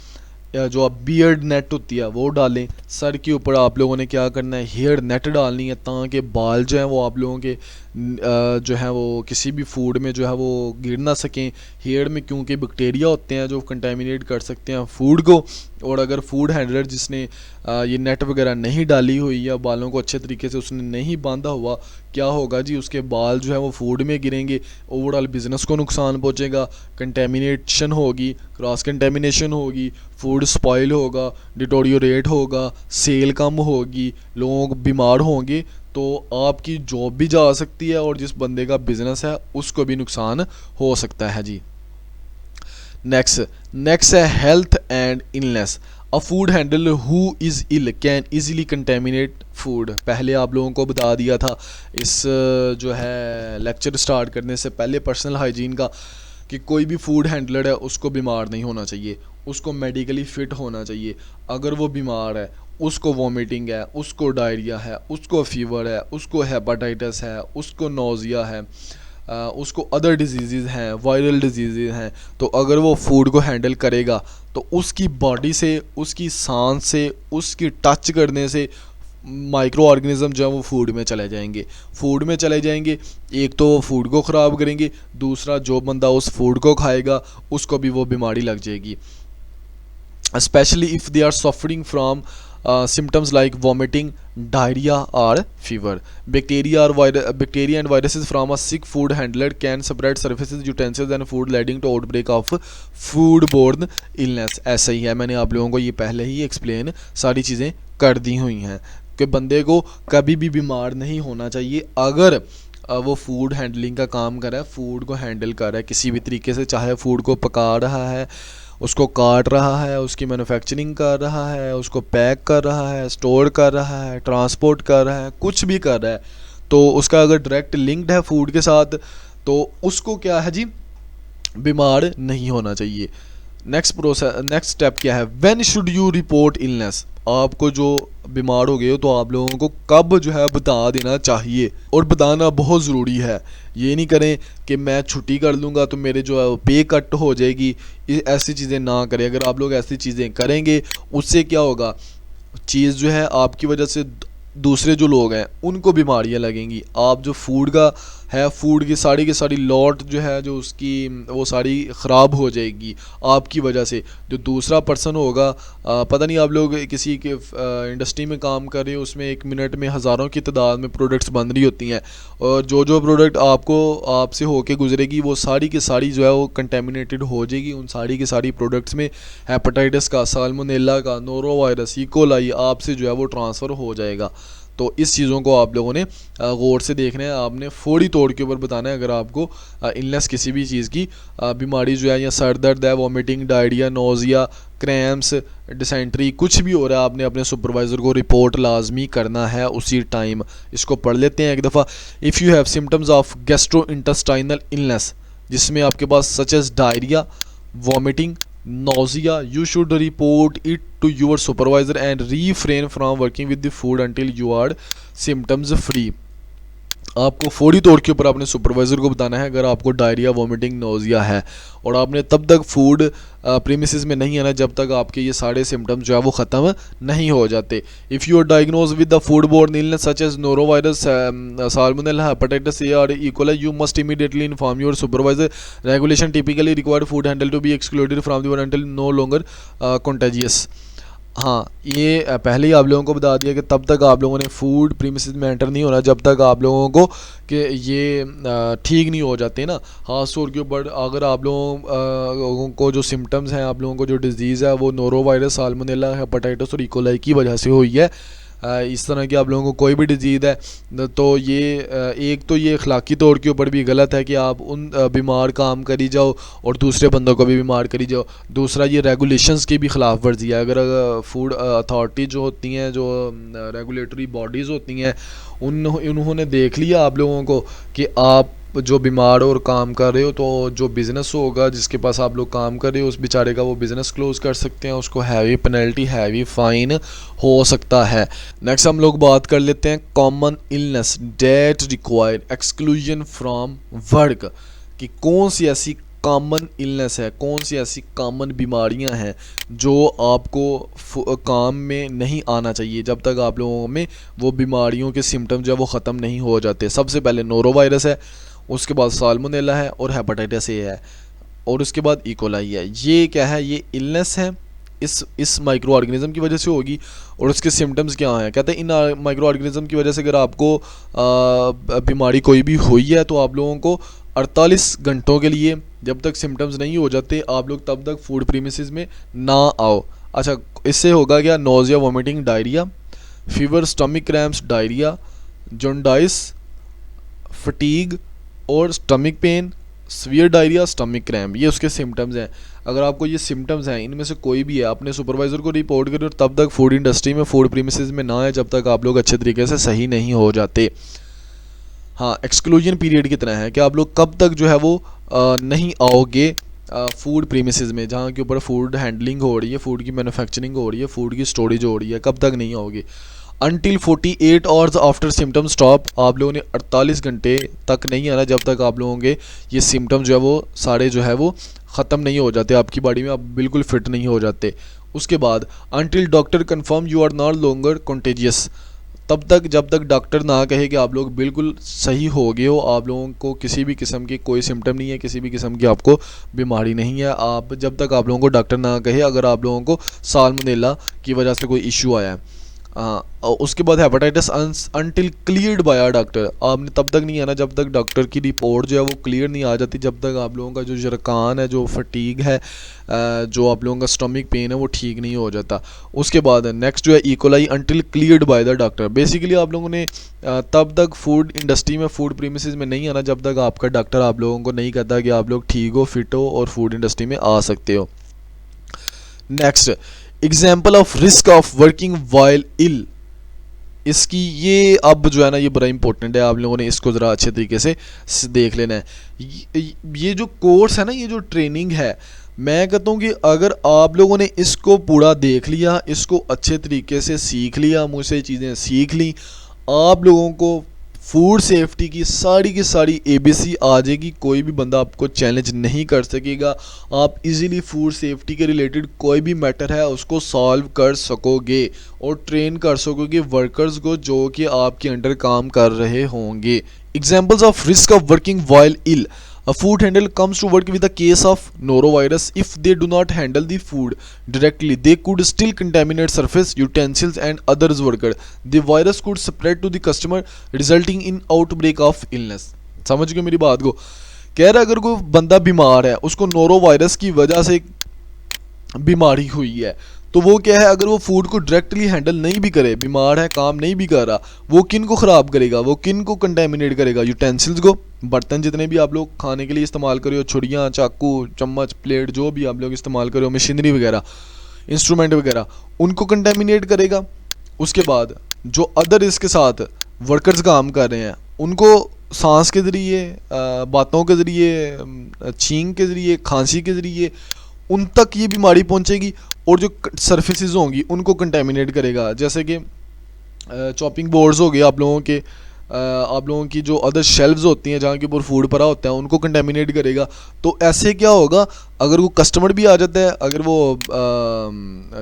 या जो आप बियर्ड नेट होती है वो डालें। सर के ऊपर आप लोगों ने क्या करना है, हेयर नेट डालनी है ताकि बाल जो हैं वो आप लोगों के जो है वो किसी भी फूड में जो है वो गिर ना सकें। हेयर में क्योंकि बैक्टीरिया होते हैं जो कंटेमिनेट कर सकते हैं फूड को, और अगर फूड हैंडलर जिसने ये नेट वगैरह नहीं डाली हुई या बालों को अच्छे तरीके से उसने नहीं बांधा हुआ, क्या होगा जी, उसके बाल जो है वो फूड में गिरेंगे, ओवरऑल बिज़नेस को नुकसान पहुंचेगा, कंटेमिनेशन होगी, क्रॉस कंटेमिनेशन होगी, फूड स्पॉइल होगा, डिटोरियोरेट होगा, सेल कम होगी, लोग बीमार होंगे। तो आपकी जॉब भी जा सकती है और जिस बंदे का बिजनेस है उसको भी नुकसान हो सकता है जी। नेक्स्ट है health and illness. A food handler who is ill can easily contaminate food. पहले आप लोगों को बता दिया था इस जो है लेक्चर स्टार्ट करने से पहले पर्सनल हाइजीन का, कि कोई भी फूड हैंडलर है उसको बीमार नहीं होना चाहिए, उसको मेडिकली फ़िट होना चाहिए। अगर वो बीमार है, उसको वॉमिटिंग है, उसको डायरिया है, उसको फीवर है, उसको हेपाटाइटिस है, उसको नोज़िया है, उसको अदर डिजीज़ हैं, वायरल डिजीज़ हैं, तो अगर वो फूड को हैंडल करेगा तो उसकी बॉडी से, उसकी सांस से, उसकी टच करने से माइक्रो ऑर्गेनिज़म जो है वो फूड में चले जाएंगे। एक तो वो फूड को ख़राब करेंगे, दूसरा जो बंदा उस फूड को खाएगा उसको भी वो बीमारी लग जाएगी। Specially if they are suffering from symptoms like vomiting, diarrhea or fever. Bacteria and viruses from a sick food handler can spread surfaces, utensils and food, leading to outbreak of foodborne illness. ऐसा ही है, मैंने आप लोगों को ये पहले ही explain सारी चीज़ें कर दी हुई हैं कि बंदे को कभी भी बीमार नहीं होना चाहिए अगर वो फूड हैंडलिंग का काम कर रहा है, फूड को हैंडल कर रहा है किसी भी तरीके से, चाहे फूड को पका रहा है, उसको काट रहा है, उसकी मैन्युफैक्चरिंग कर रहा है, उसको पैक कर रहा है, स्टोर कर रहा है, ट्रांसपोर्ट कर रहा है, कुछ भी कर रहा है, तो उसका अगर डायरेक्ट लिंक्ड है फूड के साथ तो उसको क्या है जी, बीमार नहीं होना चाहिए। नेक्स्ट स्टेप क्या है, when should you report illness. आपको जो बीमार हो गए हो तो आप लोगों को कब जो है बता देना चाहिए, और बताना बहुत ज़रूरी है। ये नहीं करें कि मैं छुट्टी कर लूँगा तो मेरे जो है पे कट हो जाएगी, ऐसी चीज़ें ना करें। अगर आप लोग ऐसी चीज़ें करेंगे उससे क्या होगा, चीज़ जो है आपकी वजह से दूसरे जो लोग हैं उनको बीमारियां लगेंगी। आप जो फूड का है, फूड की सारी लॉट जो है जो उसकी वो सारी ख़राब हो जाएगी आपकी वजह से। जो दूसरा पर्सन होगा, पता नहीं आप लोग किसी के इंडस्ट्री में काम कर रहे हो, उसमें एक मिनट में हज़ारों की तादाद में प्रोडक्ट्स बन रही होती हैं, और जो प्रोडक्ट आपसे होके गुजरेगी वो सारी की सारी जो है वो कंटेमिनेटेड हो जाएगी। उन सारी की सारी प्रोडक्ट्स में हेपेटाइटिस का, साल्मोनेला का, नोरो वायरस, इकोलाई आपसे जो है वो ट्रांसफ़र हो जाएगा। तो इस चीज़ों को आप लोगों ने गौर से देखना है, आपने फौरी तौर के ऊपर बताना है। अगर आपको इलनेस किसी भी चीज़ की बीमारी जो है, या सर दर्द है, vomiting, diarrhoea, nausea, cramps, dysentery, कुछ भी हो रहा है, आपने अपने सुपरवाइज़र को रिपोर्ट लाजमी करना है उसी टाइम। इसको पढ़ लेते हैं एक दफ़ा। If you have symptoms of gastrointestinal illness, जिसमें आपके पास such as diarrhoea, vomiting, nausea, you should report it to your supervisor and refrain from working with the food until you are symptoms free. आपको फौरी तौर के ऊपर अपने supervisor को बताना है अगर आपको डायरिया, वॉमिटिंग, नोज़िया है, और आपने तब तक फूड प्रीमिसेस में नहीं आना जब तक आपके ये सारे सिम्टम्स जो है वो ख़त्म नहीं हो जाते। If you are diagnosed with the food borne illness such as norovirus, salmonella, hepatitis A और E coli, you must immediately inform your supervisor. Regulation typically required food handle to be excluded from the work until no longer contagious. हाँ, ये पहले ही आप लोगों को बता दिया कि तब तक आप लोगों ने फूड प्रीमिसेस में एंटर नहीं होना जब तक आप लोगों को कि ये ठीक नहीं हो जाते ना। ख़ास तौर के ऊपर अगर आप लोगों को जो सिम्टम्स हैं, आप लोगों को जो डिज़ीज़ है वो नोरो वायरस, साल्मोनेला, हेपेटाइटिस और इकोलाई की वजह से हुई है, इस तरह की आप लोगों को कोई भी डिजीज़ है, तो ये एक तो ये अखलाकी तौर के ऊपर भी गलत है कि आप उन बीमार काम करी जाओ और दूसरे बंदों को भी बीमार करी जाओ। दूसरा ये रेगुलेशंस की भी ख़िलाफ़ वर्जी है। अगर फूड अथॉरिटी जो होती हैं, जो रेगुलेटरी बॉडीज़ होती हैं, उन्होंने देख लिया आप लोगों को कि आप जो बीमार और काम कर रहे हो, तो जो बिज़नेस होगा जिसके पास आप लोग काम कर रहे हो उस बेचारे का वो बिज़नेस क्लोज़ कर सकते हैं, उसको हैवी पेनल्टी, हैवी फ़ाइन हो सकता है। नेक्स्ट हम लोग बात कर लेते हैं common illness that require exclusion from work, कि कौन सी ऐसी कॉमन इलनेस है, कौन सी ऐसी कॉमन बीमारियां हैं जो आपको काम में नहीं आना चाहिए जब तक आप लोगों में वो बीमारियों के सिम्टम जो है वो ख़त्म नहीं हो जाते। सबसे पहले नोरो वायरस है, उसके बाद साल्मोनेला है और हेपेटाइटिस ए है, और उसके बाद इकोलाई है। ये क्या है, ये इलनेस है, इस माइक्रो ऑर्गेनिज़म की वजह से होगी। और उसके सिम्टम्स क्या हैं, कहते हैं इन माइक्रो ऑर्गेनिज़म की वजह से अगर आपको बीमारी कोई भी हुई है तो आप लोगों को 48 घंटों के लिए, जब तक सिम्टम्स नहीं हो जाते, आप लोग तब तक फूड प्रीमिसेस में ना आओ। अच्छा, इससे होगा क्या, nausea, vomiting, diarrhoea, fever, stomach cramps, diarrhoea, jaundice, fatigue और stomach pain, severe diarrhoea, stomach cramp, ये उसके सिम्टम्स हैं। अगर आपको ये सिम्टम्स हैं, इनमें से कोई भी है, अपने सुपरवाइज़र को रिपोर्ट करें और तब तक फूड इंडस्ट्री में, फूड प्रीमिसेस में ना आए जब तक आप लोग अच्छे तरीके से सही नहीं हो जाते। हाँ, एक्सक्लूजन पीरियड कितना है कि आप लोग कब तक जो है वो नहीं आओगे फूड प्रीमिसेस में, जहाँ के ऊपर फूड हैंडलिंग हो रही है, फूड की मैन्युफैक्चरिंग हो रही है, फूड की स्टोरेज हो रही है, कब तक नहीं आओगे। Until 48 hours after symptom stop, आप लोगों ने 48 घंटे तक नहीं आना जब तक आप लोगों के ये सिम्टम जो है वो सारे जो है वो ख़त्म नहीं हो जाते आपकी बॉडी में, आप बिल्कुल फिट नहीं हो जाते। उसके बाद until doctor confirm you are not longer contagious, तब तक जब तक डॉक्टर ना कहे कि आप लोग बिल्कुल सही हो गए हो, आप लोगों को किसी भी किस्म की कोई सिम्टम नहीं है, किसी भी किस्म की आपको बीमारी नहीं है, आप जब तक आप लोगों को डॉक्टर ना कहे अगर आप लोगों को साल्मोनेला की वजह से कोई इशू आया है। और उसके बाद hepatitis until cleared by a doctor, आपने तब तक नहीं आना जब तक डॉक्टर की रिपोर्ट जो है वो क्लियर नहीं आ जाती, जब तक आप लोगों का जो जरकान है, जो फटीग है, जो आप लोगों का स्टमक पेन है वो ठीक नहीं हो जाता। उसके बाद नेक्स्ट जो है E coli until cleared by the doctor, basically आप लोगों ने तब तक फूड इंडस्ट्री में, फूड प्रीमिसेस में नहीं आना जब तक आपका डॉक्टर आप लोगों को नहीं कहता कि आप लोग ठीक हो, फिट हो और फूड इंडस्ट्री में आ सकते हो। Next, example of risk of working while ill, इसकी ये अब जो है ना ये बड़ा इंपॉर्टेंट है, आप लोगों ने इसको ज़रा अच्छे तरीके से देख लेना है। ये जो कोर्स है ना, ये जो ट्रेनिंग है, मैं कहता हूँ कि अगर आप लोगों ने इसको पूरा देख लिया, इसको अच्छे तरीके से सीख लिया, मुझसे चीज़ें सीख ली, आप लोगों को फूड सेफ्टी की सारी एबीसी आ जाएगी, कोई भी बंदा आपको चैलेंज नहीं कर सकेगा, आप इजीली फूड सेफ्टी के रिलेटेड कोई भी मैटर है उसको सॉल्व कर सकोगे और ट्रेन कर सकोगे वर्कर्स को जो कि आपके अंडर काम कर रहे होंगे। Examples of risk of working while ill, a food handler comes to work with a case of norovirus. If they do not handle the food directly, they could still contaminate surface, utensils and others worker. The virus could spread to the customer, resulting in outbreak of illness. समझ गए मेरी बात को? कह रहा अगर कोई बंदा बीमार है, उसको नोरो वायरस की वजह से बीमारी हुई है, तो वो क्या है, अगर वो फूड को डायरेक्टली हैंडल नहीं भी करे, बीमार है, काम नहीं भी कर रहा, वो किन को ख़राब करेगा, वो किन को कंटेमिनेट करेगा, यूटेंसिल्स को, बर्तन जितने भी आप लोग खाने के लिए इस्तेमाल करो, छुरियाँ, चाकू, चम्मच, प्लेट, जो भी आप लोग इस्तेमाल करो, मशीनरी वगैरह, इंस्ट्रूमेंट वगैरह, उनको कंटेमिनेट करेगा। उसके बाद जो अदर इसके साथ वर्कर्स काम कर रहे हैं, उनको सांस के ज़रिए, बातों के ज़रिए, छींक के ज़रिए, खांसी के ज़रिए उन तक ये बीमारी पहुंचेगी और जो सर्फेसिस होंगी उनको कंटेमिनेट करेगा। जैसे कि चॉपिंग बोर्ड्स हो गए आप लोगों के, आप लोगों की जो अदर शेल्व्स होती हैं जहाँ के ऊपर फूड पड़ा होता है, उनको कंटेमिनेट करेगा। तो ऐसे क्या होगा, अगर वो कस्टमर भी आ जाता है, अगर वो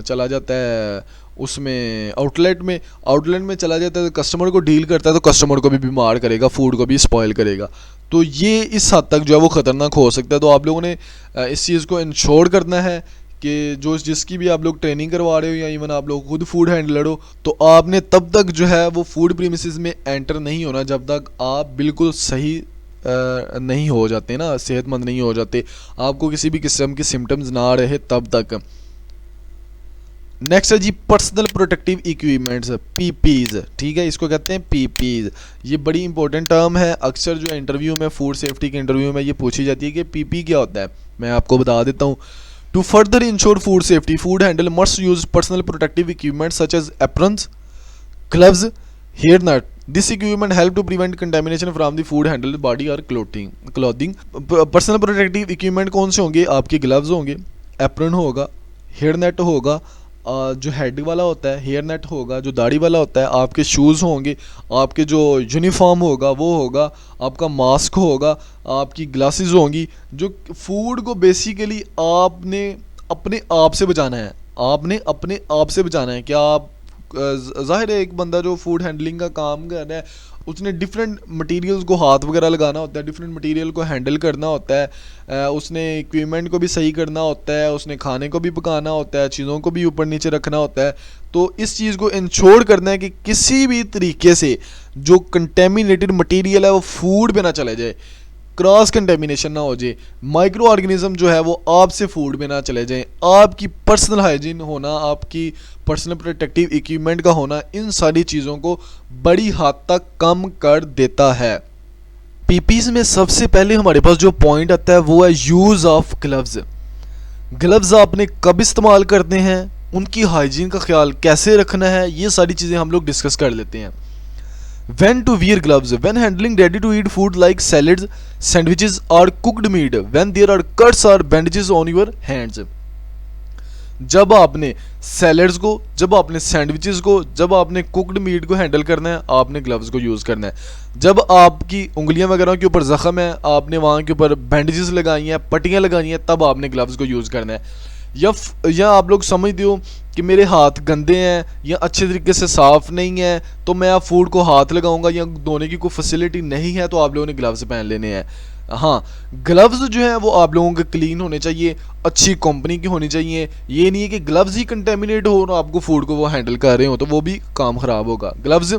चला जाता है उसमें आउटलेट में चला जाता है, तो कस्टमर को डील करता है, तो कस्टमर को भी बीमार करेगा, फूड को भी स्पॉइल करेगा। तो ये इस हद तक जो है वो ख़तरनाक हो सकता है। तो आप लोगों ने इस चीज़ को इंश्योर करना है कि जो जिसकी भी आप लोग ट्रेनिंग करवा रहे हो या इवन आप लोग खुद फूड हैंडलर हो, तो आपने तब तक जो है वो फूड प्रीमिसेस में एंटर नहीं होना जब तक आप बिल्कुल सही नहीं हो जाते ना, सेहतमंद नहीं हो जाते, आपको किसी भी किस्म के सिम्टम्स ना रहे तब तक। नेक्स्ट है जी पर्सनल प्रोटेक्टिव इक्विपमेंट्स, पीपीज, ठीक है, इसको कहते हैं पीपीज। ये बड़ी इंपॉर्टेंट टर्म है, अक्सर जो इंटरव्यू में, फूड सेफ्टी के इंटरव्यू में ये पूछी जाती है कि पीपी क्या होता है। मैं आपको बता देता हूँ। To further ensure food safety, food handle must use personal protective equipment such as aprons, gloves, hair net. This equipment help to prevent contamination from the food handle body और क्लोथिंग। पर्सनल प्रोटेक्टिव इक्विपमेंट कौन से होंगे, आपके gloves होंगे, apron होगा, hair net होगा, जो head वाला होता है, हेयर नेट होगा, जो दाढ़ी वाला होता है, आपके शूज़ होंगे, आपके जो यूनिफॉर्म होगा वो होगा, आपका मास्क होगा, आपकी ग्लासेस होंगी। जो फूड को बेसिकली आपने अपने आप से बचाना है, आपने अपने आप से बचाना है। क्या आप, ज़ाहिर है एक बंदा जो फूड हैंडलिंग का काम कर रहा है, उसने डिफरेंट मटेरियल्स को हाथ वगैरह लगाना होता है, डिफरेंट मटेरियल को हैंडल करना होता है, उसने इक्विपमेंट को भी सही करना होता है, उसने खाने को भी पकाना होता है, चीज़ों को भी ऊपर नीचे रखना होता है। तो इस चीज़ को इंश्योर करना है कि किसी भी तरीके से जो कंटेमिनेटेड मटेरियल है वो फूड पे ना चले जाए। क्रॉस कंटेमिनेशन ना हो जाए, माइक्रो ऑर्गेनिज्म जो है वो आपसे फूड में ना चले जाएं, आपकी पर्सनल हाइजीन होना, आपकी पर्सनल प्रोटेक्टिव इक्विपमेंट का होना इन सारी चीज़ों को बड़ी हद तक कम कर देता है। पीपीज में सबसे पहले हमारे पास जो पॉइंट आता है वो है यूज़ ऑफ ग्लव्स। ग्लव्स आपने कब इस्तेमाल करते हैं, उनकी हाइजीन का ख्याल कैसे रखना है, ये सारी चीज़ें हम लोग डिस्कस कर लेते हैं। When to wear gloves? When handling ready to eat food like salads, sandwiches or cooked meat, when there are cuts or bandages on your hands. जब आपने सैलड्स को, जब आपने सैंडविचेस को, जब आपने कुकड मीट को हैंडल करना है, आपने ग्लव्स को यूज़ करना है। जब आपकी उंगलियां वगैरह के ऊपर ज़ख़म है, आपने वहाँ के ऊपर बैंडेजेस लगाई हैं, पट्टियाँ लगाई हैं, तब आपने ग्लव्स को यूज़ करना है। या आप लोग समझते हो कि मेरे हाथ गंदे हैं या अच्छे तरीके से साफ़ नहीं है, तो मैं आप फूड को हाथ लगाऊंगा या धोने की कोई फैसिलिटी नहीं है, तो आप लोगों ने ग्लव्स पहन लेने हैं। हाँ, ग्लव्स जो है वो आप लोगों के क्लीन होने चाहिए, अच्छी कंपनी की होनी चाहिए। ये नहीं है कि ग्लव्स ही कंटेमिनेट हो और आपको फूड को वो हैंडल कर रहे हो, तो वो भी काम ख़राब होगा। ग्लव्स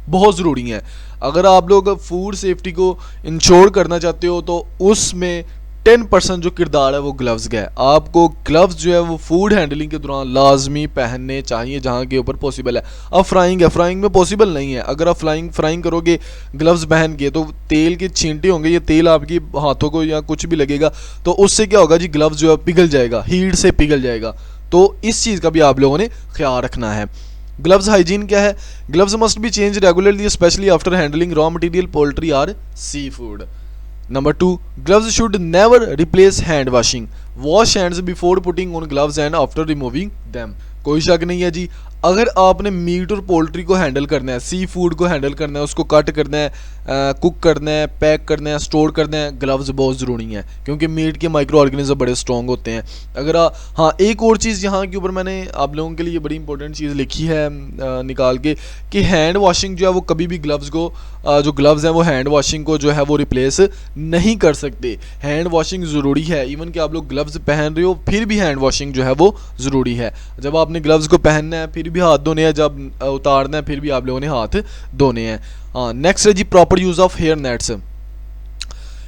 बहुत ज़रूरी हैं। अगर आप लोग फूड सेफ्टी को इंश्योर करना चाहते हो तो उसमें 10% जो किरदार है वो ग्लव्स का है। आपको ग्लव्स जो है वो फूड हैंडलिंग के दौरान लाजमी पहनने चाहिए जहाँ के ऊपर पॉसिबल है। अब फ्राइंग है, फ्राइंग में पॉसिबल नहीं है। अगर आप फ्राइंग करोगे ग्लव्स पहन के तो तेल के छींटे होंगे, ये तेल आपकी हाथों को या कुछ भी लगेगा, तो उससे क्या होगा जी, ग्लव्स जो है पिघल जाएगा, हीट से पिघल जाएगा। तो इस चीज़ का भी आप लोगों ने ख्याल रखना है। ग्लव्स हाइजीन क्या है? Gloves must be change regularly specially after handling raw material, poultry और sea food. Number 2, gloves should never replace hand washing. Wash hands before putting on gloves and after removing them. कोई शक नहीं है जी, अगर आपने meet और poultry को handle करना है, सी फूड को हैंडल करना है, उसको कट करना है, कुक करना है, पैक करना है, स्टोर करना है, ग्लव्स बहुत ज़रूरी हैं, क्योंकि मीट के माइक्रो ऑर्गेनिज्म बड़े स्ट्रॉन्ग होते हैं। अगर हाँ, एक और चीज़ यहाँ के ऊपर मैंने आप लोगों के लिए बड़ी इंपॉर्टेंट चीज़ लिखी है निकाल के, कि हैंड वॉशिंग जो है वो कभी भी ग्लव्स को, जो ग्लव्स हैं वो हैंड वॉशिंग को जो है वो रिप्लेस नहीं कर सकते। हैंड वॉशिंग ज़रूरी है, इवन कि आप लोग ग्लव्स पहन रहे हो फिर भी हैंड वॉशिंग जो है वो ज़रूरी है। जब आपने ग्लव्स को पहनना है फिर भी हाथ धोने हैं, जब उतारना है फिर भी आप लोगों ने हाथ धोने हैं। हाँ, नेक्स्ट है जी proper use of hair nets.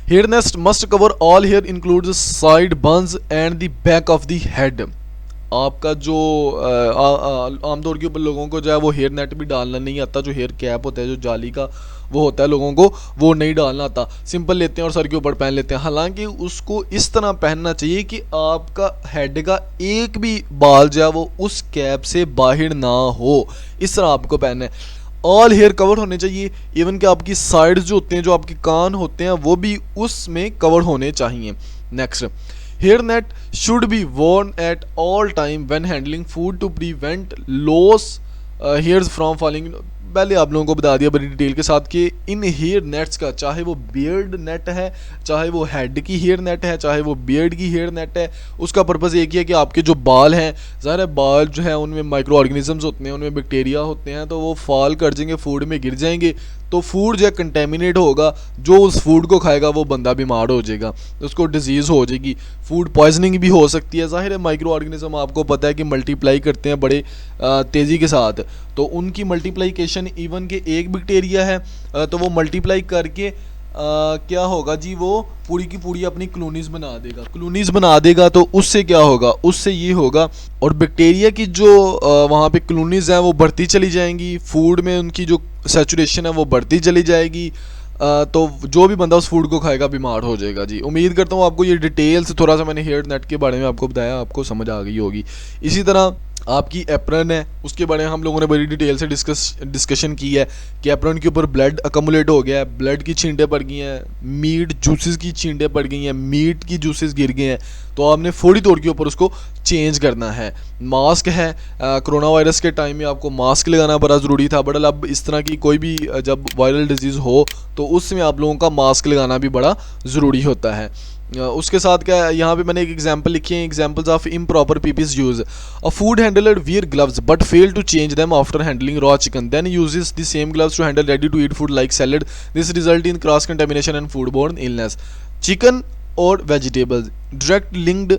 Hair nets must cover all hair include side buns and the back of the head. आपका जो आमतौर के ऊपर लोगों को जो है वो हेयर नेट भी डालना नहीं आता, जो हेयर कैप होता है जो जाली का वो होता है, लोगों को वो नहीं डालना आता, सिंपल लेते हैं और सर के ऊपर पहन लेते हैं। हालांकि उसको इस तरह पहनना चाहिए कि आपका हेड का एक भी बाल जो है वो उस कैप से बाहर ना हो, इस तरह आपको पहनना है। ऑल हेयर कवर होने चाहिए, इवन कि आपकी साइड्स जो होते हैं, जो आपके कान होते हैं, वो भी उसमें कवर होने चाहिए। Next, hair net should be worn at all time when handling food to prevent loose hairs from falling. पहले आप लोगों को बता दिया बड़ी डिटेल के साथ कि इन हेयर नेट्स का, चाहे वो बियर्ड नेट है, चाहे वो हेड की हेयर नेट है, चाहे वो बियर्ड की हेयर नेट है, उसका पर्पज़ एक ही है कि आपके जो बाल हैं, ज़ाहिर है बाल जो है उनमें माइक्रो ऑर्गेनिजम्स होते हैं, उनमें बैक्टीरिया होते हैं, तो वो फॉल कर जाएंगे, फूड में गिर जाएंगे, तो फूड जो है कंटेमिनेट होगा, जो उस फूड को खाएगा वो बंदा बीमार हो जाएगा, उसको डिजीज़ हो जाएगी, फूड पॉइजनिंग भी हो सकती है। ज़ाहिर है माइक्रो ऑर्गेनिज्म आपको पता है कि मल्टीप्लाई करते हैं बड़े तेज़ी के साथ, तो उनकी मल्टीप्लाइकेशन इवन के एक बैक्टीरिया है तो वो मल्टीप्लाई करके क्या होगा जी, वो पूरी की पूरी अपनी कॉलोनीज़ बना देगा। तो उससे क्या होगा, उससे ये होगा, और बैक्टीरिया की जो वहाँ पे कॉलोनीज़ हैं वो बढ़ती चली जाएंगी, फूड में उनकी जो सैचुरेशन है वो बढ़ती चली जाएगी, तो जो भी बंदा उस फूड को खाएगा बीमार हो जाएगा जी। उम्मीद करता हूँ आपको ये डिटेल से थोड़ा सा मैंने हेयर नेट के बारे में आपको बताया, आपको समझ आ गई होगी। इसी तरह आपकी एप्रन है, उसके बारे में हम लोगों ने बड़ी डिटेल से डिस्कशन की है कि एप्रन के ऊपर ब्लड अकमुलेट हो गया है, ब्लड की छींटें पड़ गई हैं, मीट जूसेस की छींटें पड़ गई हैं, मीट की जूसेस गिर गए हैं, तो आपने फौरी तौर के ऊपर उसको चेंज करना है। मास्क है, कोरोना वायरस के टाइम में आपको मास्क लगाना बड़ा ज़रूरी था, बट अब इस तरह की कोई भी जब वायरल डिजीज़ हो तो उसमें आप लोगों का मास्क लगाना भी बड़ा ज़रूरी होता है। उसके साथ क्या यहाँ पे मैंने एक एग्जांपल लिखी है, examples of improper PPEs use. A food handler wear gloves but fail to change them after handling raw chicken, then uses the same gloves to handle ready to eat food like salad, this result in cross contamination and food borne illness. Chicken और vegetables direct linked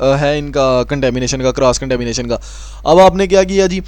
है इनका contamination का, cross contamination का। अब आपने क्या किया जी,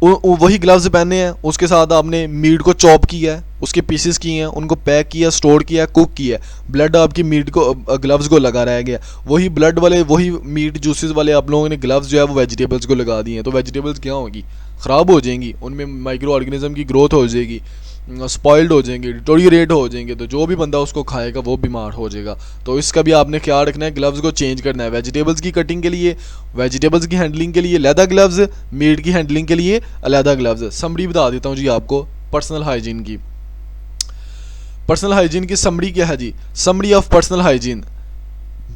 वही ग्लव्स पहने हैं, उसके साथ आपने मीट को चॉप किया है, उसके पीसेस किए हैं, उनको पैक किया, स्टोर किया, कुक किया, ब्लड आपकी मीट को ग्लव्स को लगा रह गया। वही ब्लड वाले, वही मीट जूसेस वाले आप लोगों ने ग्लव्स जो है वो वेजिटेबल्स को लगा दिए हैं, तो वेजिटेबल्स क्या होगी, ख़राब हो जाएंगी, उनमें माइक्रो ऑर्गेनिज्म की ग्रोथ हो जाएगी, स्पॉइल्ड हो जाएंगे, डिटोरिएट हो जाएंगे, तो जो भी बंदा उसको खाएगा वो बीमार हो जाएगा। तो इसका भी आपने ख्याल रखना है, ग्लव्स को चेंज करना है। वेजिटेबल्स की कटिंग के लिए, वेजिटेबल्स की हैंडलिंग के लिए अलहदा ग्लव्स, मीट की हैंडलिंग के लिए अलहदा ग्लव्स। समरी बता देता हूँ जी आपको पर्सनल हाइजीन की। पर्सनल हाइजीन की समरी क्या है जी, summary of personal hygiene.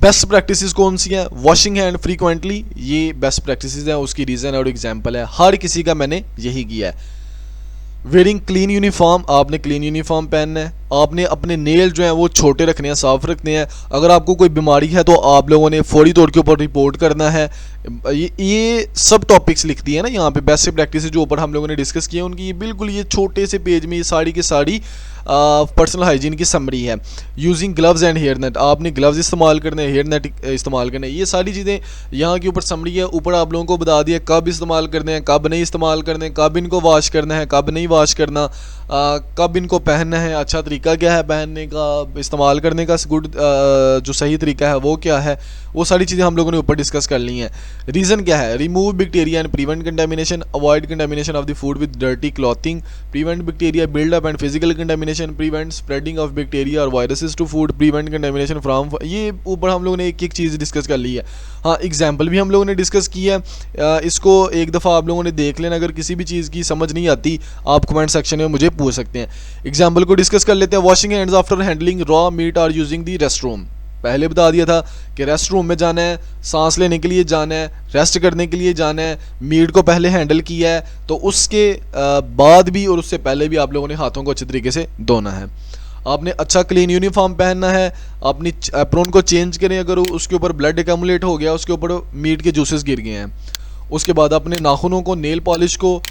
Best practices कौन सी हैं? वॉशिंग हैंड फ्रीक्वेंटली, ये बेस्ट प्रैक्टिसेस हैं, उसकी रीज़न और एग्जांपल है, हर किसी का मैंने यही किया है। वेयरिंग क्लीन यूनिफॉर्म, आपने क्लीन यूनिफॉर्म पहनना है। आपने अपने नेल जो हैं वो छोटे रखने हैं, साफ रखने हैं। अगर आपको कोई बीमारी है तो आप लोगों ने फौरी तौर के ऊपर रिपोर्ट करना है। ये सब टॉपिक्स लिख दिए हैं ना यहाँ पे, बेस्ट प्रैक्टिस जो ऊपर हम लोगों ने डिस्कस किए उनकी ये बिल्कुल ये छोटे से पेज में ये सारी की सारी पर्सनल हाइजीन की समरी है। Using gloves and hair net, आपने ग्लव्स इस्तेमाल करने हैं, हेयर नेट इस्तेमाल करने हैं, ये सारी चीज़ें यहाँ के ऊपर समरी है। ऊपर आप लोगों को बता दिया कब इस्तेमाल करने हैं, कब नहीं इस्तेमाल करने हैं, कब इनको वॉश करना है, कब नहीं वॉश करना, कब इनको पहनना है, अच्छा तरीका क्या है पहनने का, इस्तेमाल करने का गुड जो सही तरीका है वो क्या है, वो सारी चीज़ें हम लोगों ने ऊपर डिस्कस कर ली हैं। रीज़न क्या है? Remove bacteria and prevent contamination, avoid contamination of the food with dirty clothing, prevent bacteria buildup and physical contamination, prevent spreading of bacteria और viruses to food, prevent contamination from, ये ऊपर हम लोगों ने एक एक चीज़ डिस्कस कर ली है। हाँ, एग्जाम्पल भी हम लोगों ने डिस्कस किया है, इसको एक दफ़ा आप लोगों ने देख लेना। अगर किसी भी चीज़ की समझ नहीं आती आप कमेंट सेक्शन में मुझे पूछ सकते हैं। एग्जाम्पल को डिस्कस कर लेते हैं। Washing hands after handling raw meat और यूजिंग दी रेस्ट रूम, पहले बता दिया था कि रेस्ट रूम में जाना है, सांस लेने के लिए जाना है, रेस्ट करने के लिए जाना है, मीट को पहले हैंडल किया है तो उसके बाद भी और उससे पहले भी आप लोगों ने हाथों को अच्छे तरीके से धोना है। आपने अच्छा क्लीन यूनिफॉर्म पहनना है, अपनी एप्रोन को चेंज करें अगर उसके ऊपर ब्लड एकमुलेट हो गया, उसके ऊपर मीट के जूसेस गिर गए हैं। उसके बाद अपने नाखूनों को, नेल पॉलिश को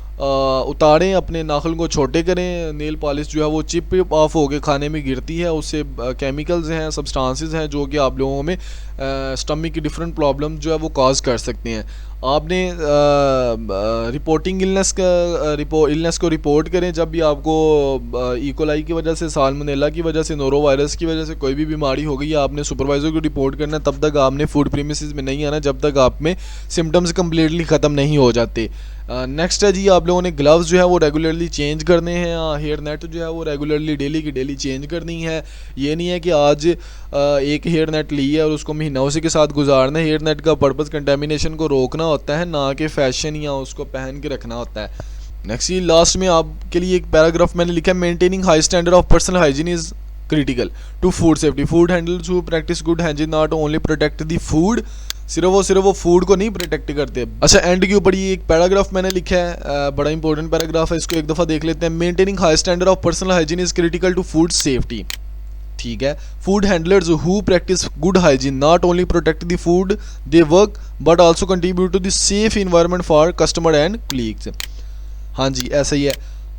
उतारें, अपने नाखून को छोटे करें। नेल पॉलिश जो है वो चिप ऑफ होकर खाने में गिरती है, उससे केमिकल्स हैं, सब्सटेंसेस हैं जो कि आप लोगों में स्टमक की डिफरेंट प्रॉब्लम जो है वो कॉज कर सकते हैं। आपने रिपोर्टिंग इलनेस को रिपोर्ट करें जब भी आपको इकोलाई की वजह से, साल्मोनेला की वजह से, नोरो वायरस की वजह से कोई भी बीमारी हो गई है, आपने सुपरवाइज़र को रिपोर्ट करना है। तब तक आपने फूड प्रीमिसेस में नहीं आना जब तक आप में सिम्टम्स कम्प्लीटली ख़त्म नहीं हो जाते। नेक्स्ट है जी, आप लोगों ने ग्लव्स जो है वो रेगुलरली चेंज करने हैं। हेयर नेट जो है वो रेगुलरली डेली की डेली चेंज करनी है। ये नहीं है कि आज एक हेयर नेट ली है और उसको महीना उसी के साथ गुजारना है। हेयर नेट का पर्पज़ कंटेमिनेशन को रोकना होता है, ना कि फैशन या उसको पहन के रखना होता है। नेक्स्ट ये लास्ट में आपके लिए एक पैराग्राफ मैंने लिखा है, maintaining high standard of personal hygiene is critical to food safety. Food handlers who practice good hygiene not only protect the food, सिर्फ वो फूड को नहीं प्रोटेक्ट करते। अच्छा, एंड के ऊपर ये एक पैराग्राफ मैंने लिखा है, बड़ा इंपॉर्टेंट पैराग्राफ है, इसको एक दफ़ा देख लेते हैं। Maintaining high standard of personal hygiene is critical to food safety. ठीक है, food handlers who practice good hygiene not only protect the food they work but also contribute to the safe environment for customer and colleagues. हाँ जी, ऐसा ही है।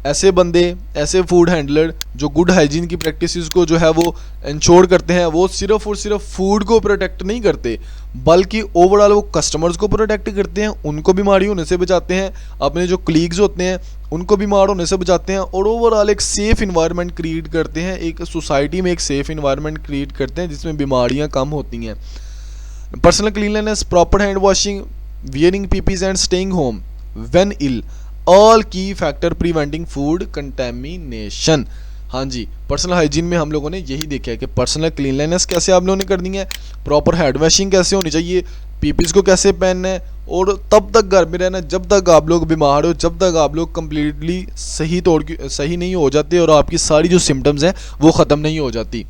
ऐसे बंदे, ऐसे फूड हैंडलर जो गुड हाइजीन की प्रैक्टिसेस को जो है वो इंश्योर करते हैं, वो सिर्फ और सिर्फ फूड को प्रोटेक्ट नहीं करते बल्कि ओवरऑल वो कस्टमर्स को प्रोटेक्ट करते हैं, उनको बीमारी होने से बचाते हैं, अपने जो कलीग्स होते हैं उनको बीमार होने से बचाते हैं, और ओवरऑल एक सेफ़ इन्वायरमेंट क्रिएट करते हैं। एक सोसाइटी में एक सेफ़ इन्वायरमेंट क्रिएट करते हैं जिसमें बीमारियाँ कम होती हैं। Personal cleanliness, proper hand washing, wearing PPEs and staying home when ill, all key factor preventing food contamination. हाँ जी, पर्सनल हाइजीन में हम लोगों ने यही देखा है कि पर्सनल क्लीनलीनेस कैसे आप लोगों ने करनी है, प्रॉपर हैंड वॉशिंग कैसे होनी चाहिए, पीपीज़ को कैसे पहनना है, और तब तक घर में रहना जब तक आप लोग बीमार हो, जब तक आप लोग कम्प्लीटली सही नहीं हो जाते और आपकी सारी जो सिम्टम्स हैं वो ख़त्म नहीं हो जाती।